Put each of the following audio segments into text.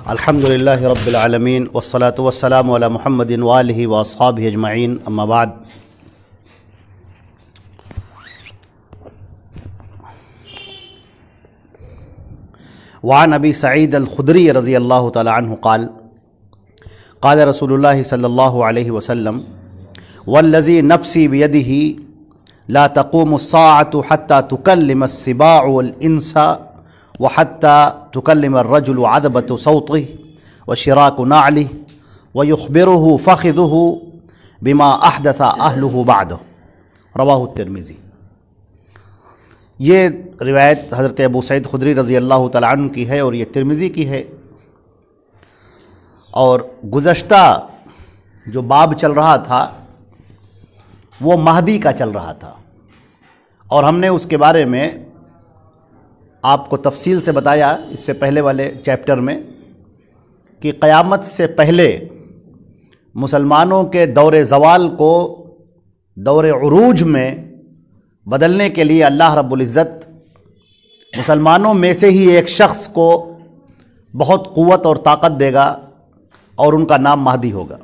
الحمدللہ رب العالمین والصلاة والسلام علی محمد وآلہ واصحابہ اجمعین، اما بعد۔ وعن ابی سعید الخدری رضی اللہ تعالی عنہ قال قال رسول اللہ صلی اللہ علیہ وسلم والذی نفسی بیدہ لا تقوم الساعة حتى تكلم السباع والإنس وحتى تكلم الرجل عذبة صوته وشراك نعله ويخبره فخذه بما أحدث أهله بعده، رواہ الترمذی۔ یہ روایت حضرت ابو سعید خدری رضی اللہ تعالیٰ عنہ کی ہے اور یہ ترمذی کی ہے، اور گزشتہ جو باب چل رہا تھا وہ مہدی کا چل رہا تھا، اور ہم نے اس کے بارے میں آپ کو تفصیل سے بتایا اس سے پہلے والے چیپٹر میں کہ قیامت سے پہلے مسلمانوں کے دور زوال کو دور عروج میں بدلنے کے لیے اللہ رب العزت مسلمانوں میں سے ہی ایک شخص کو بہت قوت اور طاقت دے گا، اور ان کا نام مہدی ہوگا۔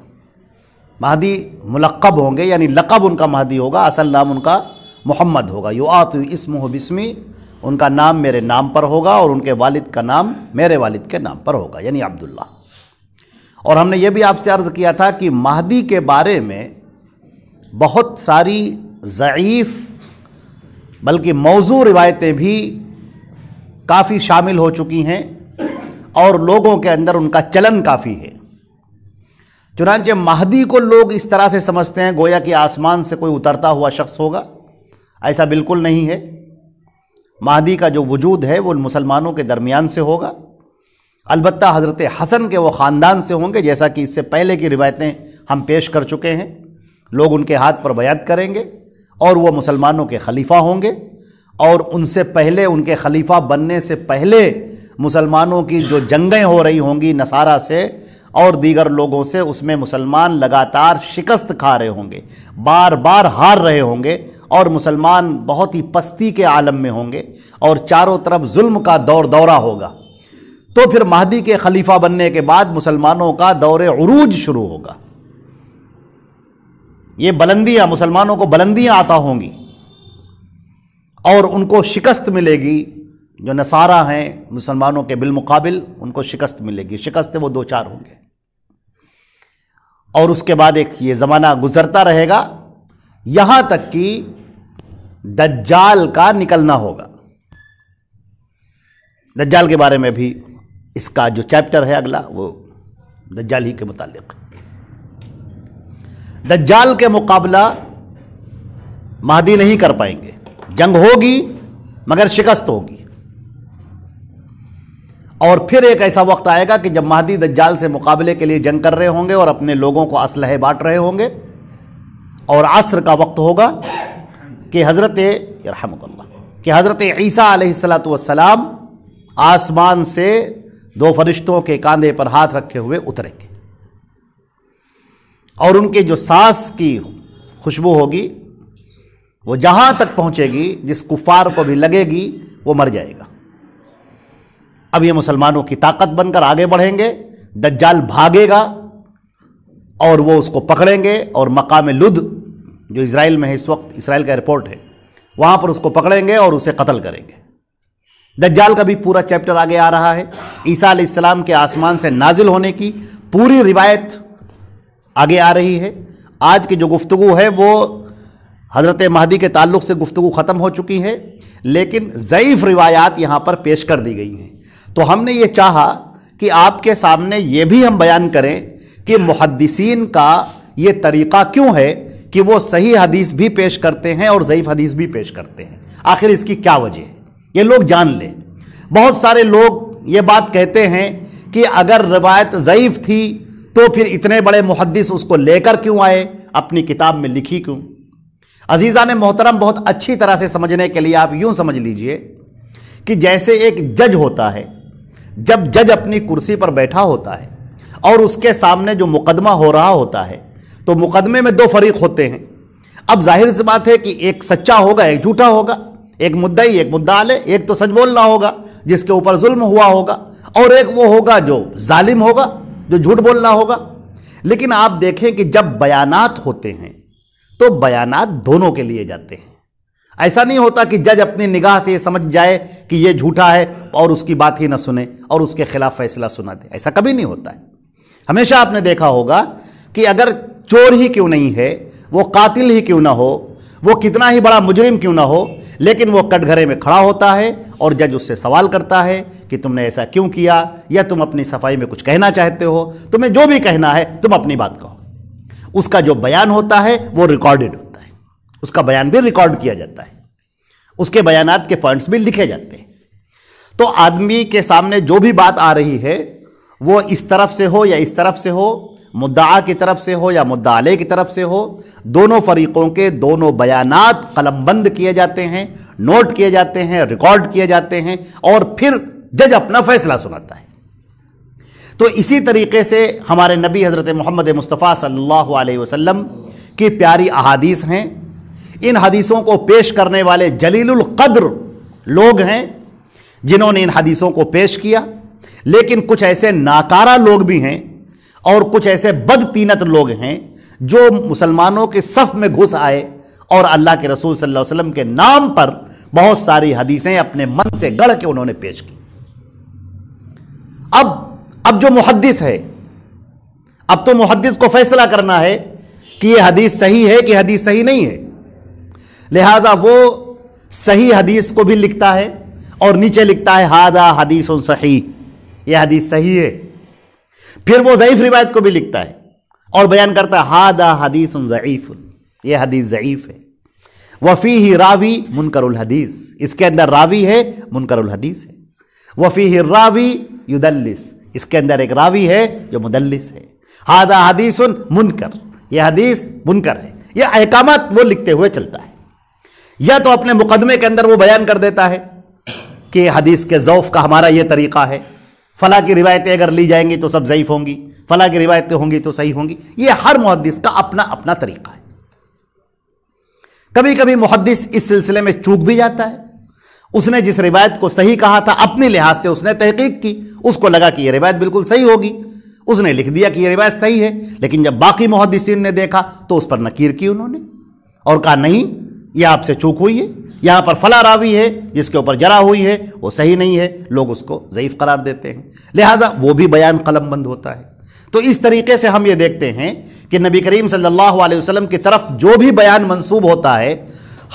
مہدی ملقب ہوں گے، یعنی لقب ان کا مہدی ہوگا، اصل نام ان کا محمد ہوگا۔ یعاط اسمہ باسمی، ان کا نام میرے نام پر ہوگا، اور ان کے والد کا نام میرے والد کے نام پر ہوگا، یعنی عبداللہ۔ اور ہم نے یہ بھی آپ سے عرض کیا تھا کہ مہدی کے بارے میں بہت ساری ضعیف بلکہ موضوع روایتیں بھی کافی شامل ہو چکی ہیں، اور لوگوں کے اندر ان کا چلن کافی ہے۔ چنانچہ مہدی کو لوگ اس طرح سے سمجھتے ہیں گویا کہ آسمان سے کوئی اترتا ہوا شخص ہوگا، ایسا بالکل نہیں ہے۔ مہدی کا جو وجود ہے وہ مسلمانوں کے درمیان سے ہوگا، البتہ حضرت حسن کے وہ خاندان سے ہوں گے، جیسا کہ اس سے پہلے کی روایتیں ہم پیش کر چکے ہیں۔ لوگ ان کے ہاتھ پر بیعت کریں گے اور وہ مسلمانوں کے خلیفہ ہوں گے، اور ان سے پہلے، ان کے خلیفہ بننے سے پہلے مسلمانوں کی جو جنگیں ہو رہی ہوں گی نصارہ سے اور دیگر لوگوں سے، اس میں مسلمان لگاتار شکست کھا رہے ہوں گے، بار بار ہار رہے ہوں گے، اور مسلمان بہت ہی پستی کے عالم میں ہوں گے، اور چاروں طرف ظلم کا دورہ ہوگا۔ تو پھر مہدی کے خلیفہ بننے کے بعد مسلمانوں کا دور عروج شروع ہوگا۔ یہ بلندیاں، مسلمانوں کو بلندیاں عطا ہوں گی، اور ان کو شکست ملے گی۔ جو نصارہ ہیں مسلمانوں کے بالمقابل، ان کو شکست ملے گی، شکست وہ دو چار ہوں گے۔ اور اس کے بعد ایک یہ زمانہ گزرتا رہے گا یہاں تک کہ دجال کا نکلنا ہوگا۔ دجال کے بارے میں بھی اس کا جو چیپٹر ہے اگلا، وہ دجال ہی کے متعلق۔ دجال کے مقابلہ مہدی نہیں کر پائیں گے، جنگ ہوگی مگر شکست ہوگی۔ اور پھر ایک ایسا وقت آئے گا کہ جب مہدی دجال سے مقابلے کے لیے جنگ کر رہے ہوں گے اور اپنے لوگوں کو اسلحے بانٹ رہے ہوں گے، اور عصر کا وقت ہوگا کہ حضرت عیسیٰ علیہ السلام آسمان سے دو فرشتوں کے کاندھے پر ہاتھ رکھے ہوئے اتریں گے، اور ان کے جو سانس کی خوشبو ہوگی وہ جہاں تک پہنچے گی، جس کفار کو بھی لگے گی وہ مر جائے گا۔ اب یہ مسلمانوں کی طاقت بن کر آگے بڑھیں گے، دجال بھاگے گا اور وہ اس کو پکڑیں گے، اور مقام لد جو اسرائیل میں ہے، اس وقت اسرائیل کا ایئرپورٹ ہے، وہاں پر اس کو پکڑیں گے اور اسے قتل کریں گے۔ دجال کا بھی پورا چیپٹر آگے آ رہا ہے۔ عیسیٰ علیہ السلام کے آسمان سے نازل ہونے کی پوری روایت آگے آ رہی ہے۔ آج کی جو گفتگو ہے وہ حضرت مہدی کے تعلق سے گفتگو ختم ہو چکی ہے، لیکن ضعیف روایات یہاں پر پیش کر دی گئی ہیں۔ تو ہم نے یہ چاہا کہ آپ کے سامنے یہ بھی ہم بیان کریں کہ محدثین کا یہ طریقہ کیوں ہے کہ وہ صحیح حدیث بھی پیش کرتے ہیں اور ضعیف حدیث بھی پیش کرتے ہیں، آخر اس کی کیا وجہ ہے، یہ لوگ جان لیں۔ بہت سارے لوگ یہ بات کہتے ہیں کہ اگر روایت ضعیف تھی تو پھر اتنے بڑے محدث اس کو لے کر کیوں آئے، اپنی کتاب میں لکھی کیوں؟ عزیزان محترم، بہت اچھی طرح سے سمجھنے کے لیے آپ یوں سمجھ لیجئے کہ جیسے ایک جج ہوتا ہے، جب جج اپنی کرسی پر بیٹھا ہوتا ہے اور اس کے سامنے جو مقدمہ ہو رہا ہوتا ہے تو مقدمے میں دو فریق ہوتے ہیں۔ اب ظاہر سی بات ہے کہ ایک سچا ہوگا، ایک جھوٹا ہوگا، ایک مدعی ایک مدعا علیہ، ایک تو سچ بولنا ہوگا جس کے اوپر ظلم ہوا ہوگا، اور ایک وہ ہوگا جو ظالم ہوگا، جو جھوٹ بولنا ہوگا۔ لیکن آپ دیکھیں کہ جب بیانات ہوتے ہیں تو بیانات دونوں کے لیے جاتے ہیں۔ ایسا نہیں ہوتا کہ جج اپنی نگاہ سے یہ سمجھ جائے کہ یہ جھوٹا ہے اور اس کی بات ہی نہ سنے اور اس کے خلاف فیصلہ سنا دے، ایسا کبھی نہیں ہوتا ہے۔ ہمیشہ آپ نے دیکھا ہوگا کہ اگر چور ہی کیوں نہیں ہے، وہ قاتل ہی کیوں نہ ہو، وہ کتنا ہی بڑا مجرم کیوں نہ ہو، لیکن وہ کٹ گھرے میں کھڑا ہوتا ہے اور جج اس سے سوال کرتا ہے کہ تم نے ایسا کیوں کیا، یا تم اپنی صفائی میں کچھ کہنا چاہتے ہو، تمہیں جو بھی کہنا ہے تم اپنی بات کہو۔ اس کا جو بیان ہوتا ہے وہ ریکارڈڈ ہوتا ہے، اس کا بیان بھی ریکارڈ کیا جاتا ہے، اس کے بیانات کے پوائنٹس بھی لکھے جاتے ہیں۔ تو آدمی کے سامنے جو بھی بات آ رہی ہے وہ اس طرف سے ہو یا اس طرف سے ہو، مدعا کی طرف سے ہو یا مدعا علیہ کی طرف سے ہو، دونوں فریقوں کے دونوں بیانات قلم بند کیے جاتے ہیں، نوٹ کیے جاتے ہیں، ریکارڈ کیے جاتے ہیں، اور پھر جج اپنا فیصلہ سناتا ہے۔ تو اسی طریقے سے ہمارے نبی حضرت محمد مصطفیٰ صلی اللہ علیہ وسلم کی پیاری احادیث ہیں۔ ان حدیثوں کو پیش کرنے والے جلیل القدر لوگ ہیں جنہوں نے ان حدیثوں کو پیش کیا، لیکن کچھ ایسے ناکارہ لوگ بھی ہیں اور کچھ ایسے بدتینت لوگ ہیں جو مسلمانوں کے صف میں گھس آئے اور اللہ کے رسول صلی اللہ علیہ وسلم کے نام پر بہت ساری حدیثیں اپنے من سے گڑھ کے انہوں نے پیش کی۔ اب جو محدث ہے، اب تو محدث کو فیصلہ کرنا ہے کہ یہ حدیث صحیح ہے کہ حدیث صحیح نہیں ہے، لہٰذا وہ صحیح حدیث کو بھی لکھتا ہے اور نیچے لکھتا ہے ھذا حدیث صحیح، یہ حدیث صحیح ہے۔ پھر وہ ضعیف روایت کو بھی لکھتا ہے اور بیان کرتا ہے ھذا حدیث ضعیف، یہ حدیث ضعیف ہے۔ وفیہ راوی منکر الحدیث، اس کے اندر راوی ہے منکر الحدیث ہے۔ وفیہ الراوی یدلس، اس کے اندر ایک راوی ہے جو مدلس ہے۔ ھذا حدیث منکر، یہ حدیث منکر ہے۔ یہ احکامات وہ لکھتے ہوئے چلتا ہے، یا تو اپنے مقدمے کے اندر وہ بیان کر دیتا ہے کہ حدیث کے ضعف کا ہمارا یہ طریقہ ہے، فلاں کی روایتیں اگر لی جائیں گی تو سب ضعیف ہوں گی، فلاں کی روایتیں ہوں گی تو صحیح ہوں گی۔ یہ ہر محدث کا اپنا اپنا طریقہ ہے۔ کبھی کبھی محدث اس سلسلے میں چوک بھی جاتا ہے، اس نے جس روایت کو صحیح کہا تھا اپنے لحاظ سے اس نے تحقیق کی، اس کو لگا کہ یہ روایت بالکل صحیح ہوگی، اس نے لکھ دیا کہ یہ روایت صحیح ہے، لیکن جب باقی محدثین نے دیکھا تو اس پر نکیر کی انہوں نے اور کہا نہیں، یہ آپ سے چوک ہوئی ہے، یہاں پر فلاں راوی ہے جس کے اوپر جرح ہوئی ہے، وہ صحیح نہیں ہے، لوگ اس کو ضعیف قرار دیتے ہیں، لہٰذا وہ بھی بیان قلم بند ہوتا ہے۔ تو اس طریقے سے ہم یہ دیکھتے ہیں کہ نبی کریم صلی اللہ علیہ وسلم کی طرف جو بھی بیان منسوب ہوتا ہے،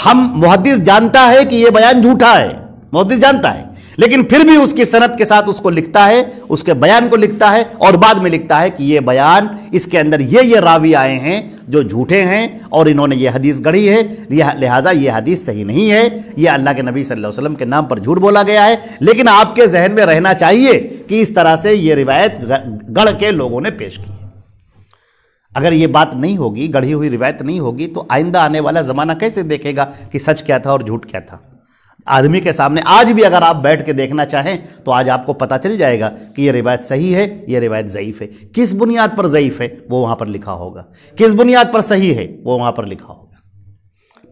ہم محدث جانتا ہے کہ یہ بیان جھوٹا ہے، محدث جانتا ہے، لیکن پھر بھی اس کی سند کے ساتھ اس کو لکھتا ہے، اس کے بیان کو لکھتا ہے اور بعد میں لکھتا ہے کہ یہ بیان، اس کے اندر یہ راوی آئے ہیں جو جھوٹے ہیں اور انہوں نے یہ حدیث گڑھی ہے، لہٰذا یہ حدیث صحیح نہیں ہے، یہ اللہ کے نبی صلی اللہ علیہ وسلم کے نام پر جھوٹ بولا گیا ہے، لیکن آپ کے ذہن میں رہنا چاہیے کہ اس طرح سے یہ روایت گڑھ کے لوگوں نے پیش کی ہے۔ اگر یہ بات نہیں ہوگی، گڑھی ہوئی روایت نہیں ہوگی، تو آئندہ آنے والا زمانہ کیسے دیکھے گا کہ سچ کیا تھا اور جھوٹ کیا تھا؟ آدمی کے سامنے آج بھی اگر آپ بیٹھ کے دیکھنا چاہیں تو آج آپ کو پتہ چل جائے گا کہ یہ روایت صحیح ہے، یہ روایت ضعیف ہے، کس بنیاد پر ضعیف ہے وہ وہاں پر لکھا ہوگا، کس بنیاد پر صحیح ہے وہ وہاں پر لکھا ہوگا،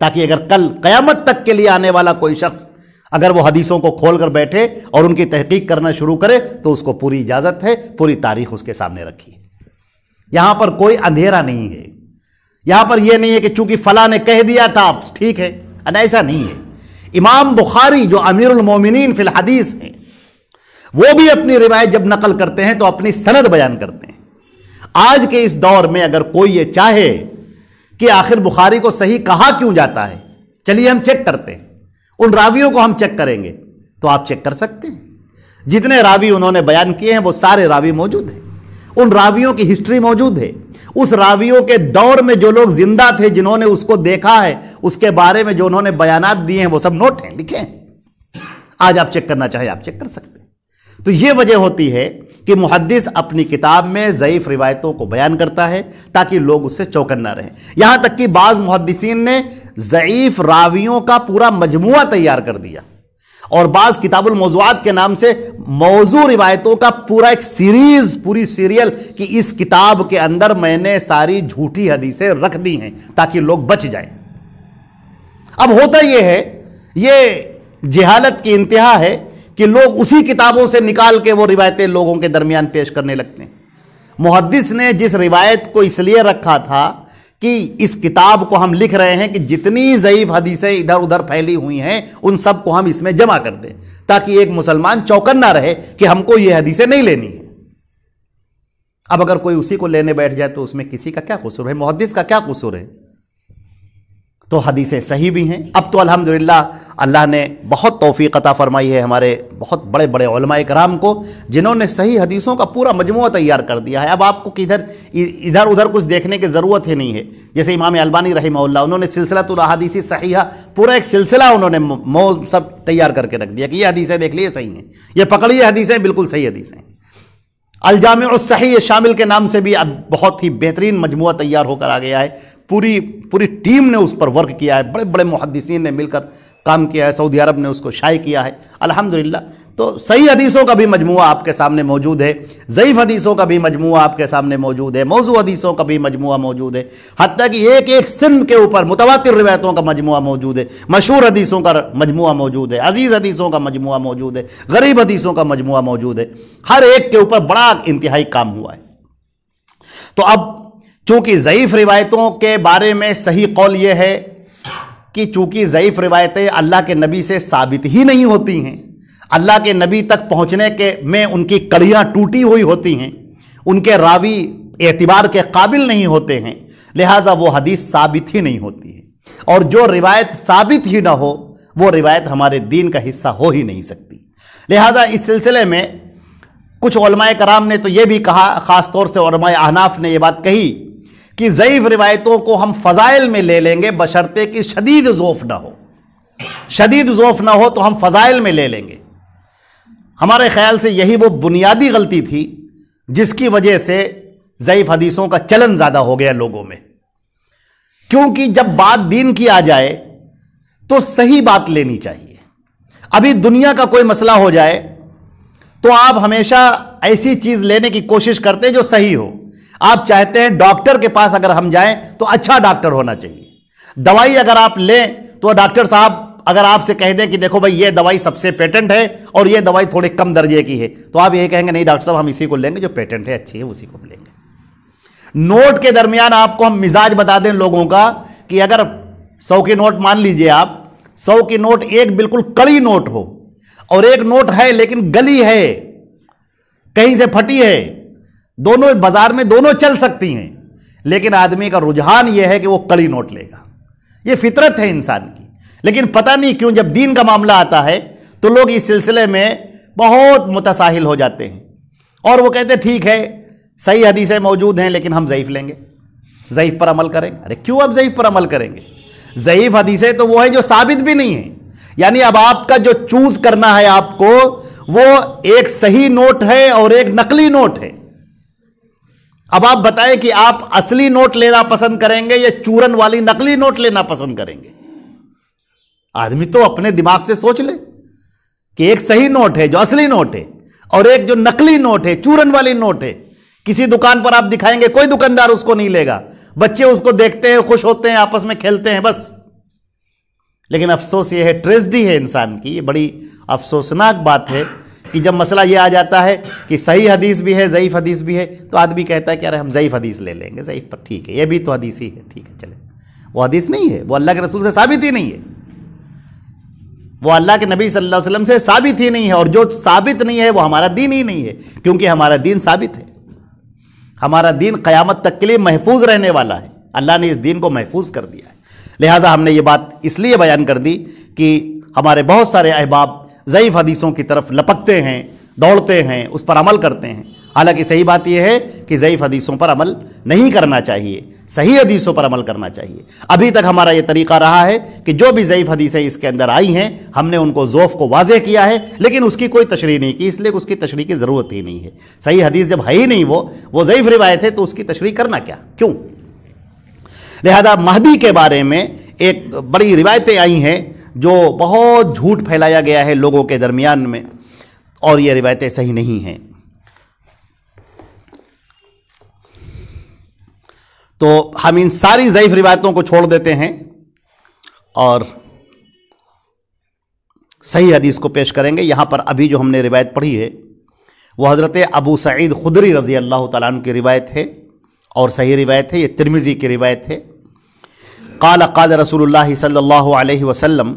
تاکہ اگر کل قیامت تک کے لیے آنے والا کوئی شخص اگر وہ حدیثوں کو کھول کر بیٹھے اور ان کی تحقیق کرنا شروع کرے تو اس کو پوری اجازت ہے، پوری تاریخ اس کے سامنے رکھی ہے۔ یہاں پر کوئی اندھیرا نہیں ہے، یہاں پر یہ نہیں ہے کہ چونکہ فلاں نے کہہ دیا تھا ٹھیک ہے، ایسا نہیں ہے۔ امام بخاری جو امیر المومنین فی الحدیث ہیں، وہ بھی اپنی روایت جب نقل کرتے ہیں تو اپنی سند بیان کرتے ہیں۔ آج کے اس دور میں اگر کوئی یہ چاہے کہ آخر بخاری کو صحیح کہا کیوں جاتا ہے، چلیے ہم چیک کرتے ہیں، ان راویوں کو ہم چیک کریں گے، تو آپ چیک کر سکتے ہیں۔ جتنے راوی انہوں نے بیان کیے ہیں وہ سارے راوی موجود ہیں، ان راویوں کی ہسٹری موجود ہے، اس راویوں کے دور میں جو لوگ زندہ تھے جنہوں نے اس کو دیکھا ہے، اس کے بارے میں جو انہوں نے بیانات دیے ہیں وہ سب نوٹ ہیں، لکھے ہیں۔ آج آپ چیک کرنا چاہے آپ چیک کر سکتے ہیں۔ تو یہ وجہ ہوتی ہے کہ محدث اپنی کتاب میں ضعیف روایتوں کو بیان کرتا ہے تاکہ لوگ اس سے چوکن نہ رہیں۔ یہاں تک کہ بعض محدثین نے ضعیف راویوں کا پورا مجموعہ تیار کر دیا، اور بعض کتاب الموضوعات کے نام سے موضوع روایتوں کا پورا ایک سیریز، پوری سیریل، کہ اس کتاب کے اندر میں نے ساری جھوٹی حدیثیں رکھ دی ہیں تاکہ لوگ بچ جائیں۔ اب ہوتا یہ ہے، یہ جہالت کی انتہا ہے کہ لوگ اسی کتابوں سے نکال کے وہ روایتیں لوگوں کے درمیان پیش کرنے لگتے ہیں۔ محدث نے جس روایت کو اس لیے رکھا تھا کہ اس کتاب کو ہم لکھ رہے ہیں کہ جتنی ضعیف حدیثیں ادھر ادھر پھیلی ہوئی ہیں ان سب کو ہم اس میں جمع کر دیں، تاکہ ایک مسلمان چوکن نہ رہے کہ ہم کو یہ حدیثیں نہیں لینی ہیں۔ اب اگر کوئی اسی کو لینے بیٹھ جائے تو اس میں کسی کا کیا قصور ہے؟ محدث کا کیا قصور ہے؟ تو حدیثیں صحیح بھی ہیں۔ اب تو الحمدللہ اللہ نے بہت توفیق عطا فرمائی ہے ہمارے بہت بڑے بڑے علماء کرام کو، جنہوں نے صحیح حدیثوں کا پورا مجموعہ تیار کر دیا ہے۔ اب آپ کو ادھر ادھر کچھ دیکھنے کی ضرورت ہی نہیں ہے۔ جیسے امام البانی رحمہ اللہ، انہوں نے سلسلۃ الاحادیث صحیحہ پورا ایک سلسلہ انہوں نے سب تیار کر کے رکھ دیا کہ یہ حدیثیں دیکھ لیے صحیح ہیں، یہ پکڑیے حدیثیں بالکل صحیح حدیثیں۔ الجامع الصحیح شامل کے نام سے بھی اب بہت ہی بہترین مجموعہ تیار ہو کر آ گیا ہے۔ پوری ٹیم نے اس پر ورک کیا ہے، بڑے بڑے محدثین نے مل کر کام کیا ہے، سعودی عرب نے اس کو شائع کیا ہے الحمدللہ۔ تو صحیح حدیثوں کا بھی مجموعہ آپ کے سامنے موجود ہے، ضعیف حدیثوں کا بھی مجموعہ آپ کے سامنے موجود ہے، موضوع حدیثوں کا بھی مجموعہ موجود ہے، حتیٰ کہ ایک ایک صنف کے اوپر متواتر روایتوں کا مجموعہ موجود ہے، مشہور حدیثوں کا مجموعہ موجود ہے، عزیز حدیثوں کا مجموعہ موجود ہے، غریب حدیثوں کا مجموعہ موجود ہے۔ ہر ایک کے اوپر بڑا انتہائی کام ہوا ہے۔ تو اب چونکہ ضعیف روایتوں کے بارے میں صحیح قول یہ ہے کہ چونکہ ضعیف روایتیں اللہ کے نبی سے ثابت ہی نہیں ہوتی ہیں، اللہ کے نبی تک پہنچنے میں ان کی کڑیاں ٹوٹی ہوئی ہوتی ہیں، ان کے راوی اعتبار کے قابل نہیں ہوتے ہیں، لہٰذا وہ حدیث ثابت ہی نہیں ہوتی ہے، اور جو روایت ثابت ہی نہ ہو وہ روایت ہمارے دین کا حصہ ہو ہی نہیں سکتی۔ لہٰذا اس سلسلے میں کچھ علماء کرام نے تو یہ بھی کہا، خاص طور سے علماء احناف نے یہ بات کہی کہ ضعیف روایتوں کو ہم فضائل میں لے لیں گے بشرطے کہ شدید ضعف نہ ہو، شدید ضعف نہ ہو تو ہم فضائل میں لے لیں گے۔ ہمارے خیال سے یہی وہ بنیادی غلطی تھی جس کی وجہ سے ضعیف حدیثوں کا چلن زیادہ ہو گیا لوگوں میں، کیونکہ جب بات دین کی آ جائے تو صحیح بات لینی چاہیے۔ ابھی دنیا کا کوئی مسئلہ ہو جائے تو آپ ہمیشہ ایسی چیز لینے کی کوشش کرتے جو صحیح ہو۔ آپ چاہتے ہیں ڈاکٹر کے پاس اگر ہم جائیں تو اچھا ڈاکٹر ہونا چاہیے۔ دوائی اگر آپ لیں تو ڈاکٹر صاحب اگر آپ سے کہہ دیں کہ دیکھو بھائی یہ دوائی سب سے پیٹنٹ ہے اور یہ دوائی تھوڑے کم درجے کی ہے، تو آپ یہ کہیں گے نہیں ڈاکٹر صاحب ہم اسی کو لیں گے جو پیٹنٹ ہے، اچھی ہے، اسی کو لیں گے۔ نوٹ کے درمیان آپ کو ہم مزاج بتا دیں لوگوں کا کہ اگر 100 کی نوٹ مان لیجئے آپ، 100 کی نوٹ ایک بالکل کڑی نوٹ ہو اور ایک نوٹ ہے لیکن گلی ہے، کہیں سے پھٹی ہے، دونوں بازار میں دونوں چل سکتی ہیں، لیکن آدمی کا رجحان یہ ہے کہ وہ کڑی نوٹ لے گا۔ یہ فطرت ہے انسان کی، لیکن پتہ نہیں کیوں جب دین کا معاملہ آتا ہے تو لوگ اس سلسلے میں بہت متساہل ہو جاتے ہیں، اور وہ کہتے ہیں ٹھیک ہے صحیح حدیثیں موجود ہیں لیکن ہم ضعیف لیں گے، ضعیف پر عمل کریں گے۔ ارے کیوں آپ ضعیف پر عمل کریں گے؟ ضعیف حدیثیں تو وہ ہیں جو ثابت بھی نہیں ہیں، یعنی اب آپ کا جو چوز کرنا ہے آپ کو وہ ایک صحیح نوٹ ہے اور ایک نقلی نوٹ ہے۔ اب آپ بتائیں کہ آپ اصلی نوٹ لینا پسند کریں گے یا چورن والی نقلی نوٹ لینا پسند کریں گے؟ آدمی تو اپنے دماغ سے سوچ لے کہ ایک صحیح نوٹ ہے جو اصلی نوٹ ہے اور ایک جو نقلی نوٹ ہے، چورن والی نوٹ ہے۔ کسی دکان پر آپ دکھائیں گے کوئی دکاندار اس کو نہیں لے گا، بچے اس کو دیکھتے ہیں، خوش ہوتے ہیں، آپس میں کھیلتے ہیں بس۔ لیکن افسوس یہ ہے، ٹریجڈی ہے انسان کی، یہ بڑی افسوسناک بات ہے کہ جب مسئلہ یہ آ جاتا ہے کہ صحیح حدیث بھی ہے ضعیف حدیث بھی ہے تو آدمی کہتا ہے کہ ارے ہم ضعیف حدیث لے لیں گے، ضعیف پر ٹھیک ہے، یہ بھی تو حدیث ہی ہے، ٹھیک ہے چلے۔ وہ حدیث نہیں ہے، وہ اللہ کے رسول سے ثابت ہی نہیں ہے، وہ اللہ کے نبی صلی اللہ علیہ وسلم سے ثابت ہی نہیں ہے، اور جو ثابت نہیں ہے وہ ہمارا دین ہی نہیں ہے، کیونکہ ہمارا دین ثابت ہے۔ ہمارا دین قیامت تک کے لیے محفوظ رہنے والا ہے، اللہ نے اس دین کو محفوظ کر دیا ہے۔ لہٰذا ہم نے یہ بات اس لیے بیان کر دی کہ ہمارے بہت سارے احباب ضعیف حدیثوں کی طرف لپکتے ہیں، دوڑتے ہیں، اس پر عمل کرتے ہیں، حالانکہ صحیح بات یہ ہے کہ ضعیف حدیثوں پر عمل نہیں کرنا چاہیے، صحیح حدیثوں پر عمل کرنا چاہیے۔ ابھی تک ہمارا یہ طریقہ رہا ہے کہ جو بھی ضعیف حدیثیں اس کے اندر آئی ہیں ہم نے ان کو ضعف کو واضح کیا ہے، لیکن اس کی کوئی تشریح نہیں کی، اس لیے اس کی تشریح کی ضرورت ہی نہیں ہے۔ صحیح حدیث جب ہے ہی نہیں، وہ ضعیف روایت ہے تو اس کی تشریح کرنا کیا، کیوں؟ لہذا مہدی کے بارے میں ایک بڑی روایتیں آئی ہیں جو بہت جھوٹ پھیلایا گیا ہے لوگوں کے درمیان میں، اور یہ روایتیں صحیح نہیں ہیں۔ تو ہم ان ساری ضعیف روایتوں کو چھوڑ دیتے ہیں اور صحیح حدیث کو پیش کریں گے۔ یہاں پر ابھی جو ہم نے روایت پڑھی ہے وہ حضرت ابو سعید خدری رضی اللہ تعالیٰ عنہ کی روایت ہے اور صحیح روایت ہے، یہ ترمذی کی روایت ہے۔ قال قال رسول اللہ صلی اللہ علیہ وسلم،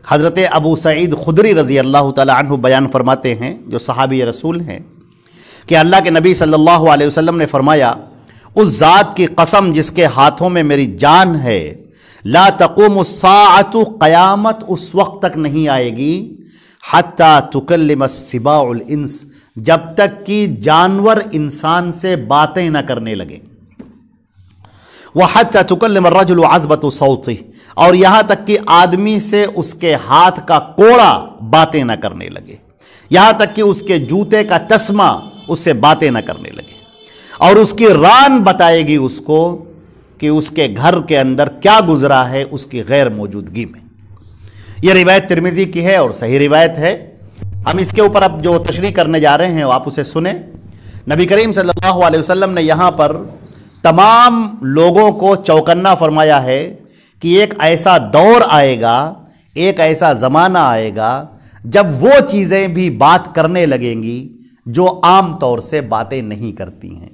حضرت ابو سعید خدری رضی اللہ تعالیٰ عنہ بیان فرماتے ہیں، جو صحابی رسول ہیں، کہ اللہ کے نبی صلی اللہ علیہ وسلم نے فرمایا، اس ذات کی قسم جس کے ہاتھوں میں میری جان ہے، لا تقوم الساعۃ، قیامت اس وقت تک نہیں آئے گی، حتی تکلم السباع الانس، جب تک کہ جانور انسان سے باتیں نہ کرنے لگے، وحتی تکلم الرجل عذبۃ صوتہ، اور یہاں تک کہ آدمی سے اس کے ہاتھ کا کوڑا باتیں نہ کرنے لگے، یہاں تک کہ اس کے جوتے کا تسمہ اس سے باتیں نہ کرنے لگے، اور اس کی ران بتائے گی اس کو کہ اس کے گھر کے اندر کیا گزرا ہے اس کی غیر موجودگی میں۔ یہ روایت ترمذی کی ہے اور صحیح روایت ہے۔ ہم اس کے اوپر اب جو تشریح کرنے جا رہے ہیں آپ اسے سنیں۔ نبی کریم صلی اللہ علیہ وسلم نے یہاں پر تمام لوگوں کو چوکنا فرمایا ہے کہ ایک ایسا دور آئے گا، ایک ایسا زمانہ آئے گا جب وہ چیزیں بھی بات کرنے لگیں گی جو عام طور سے باتیں نہیں کرتی ہیں۔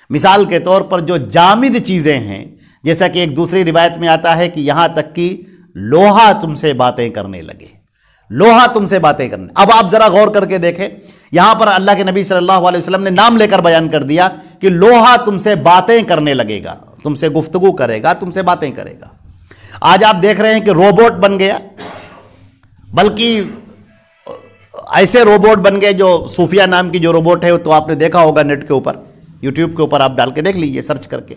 مثال کے طور پر جو جامد چیزیں ہیں، جیسا کہ ایک دوسری روایت میں آتا ہے کہ یہاں تک کہ لوہا تم سے باتیں کرنے لگے، لوہا تم سے باتیں کرنے۔ اب آپ ذرا غور کر کے دیکھیں، یہاں پر اللہ کے نبی صلی اللہ علیہ وسلم نے نام لے کر بیان کر دیا کہ لوہا تم سے باتیں کرنے لگے گا، تم سے گفتگو کرے گا، تم سے باتیں کرے گا۔ آج آپ دیکھ رہے ہیں کہ روبوٹ بن گیا، بلکہ ایسے روبوٹ بن گئے جو صوفیہ نام کی جو روبوٹ ہے، تو آپ نے دیکھا ہوگا نیٹ کے اوپر، یوٹیوب کے اوپر آپ ڈال کے دیکھ لیجئے سرچ کر کے،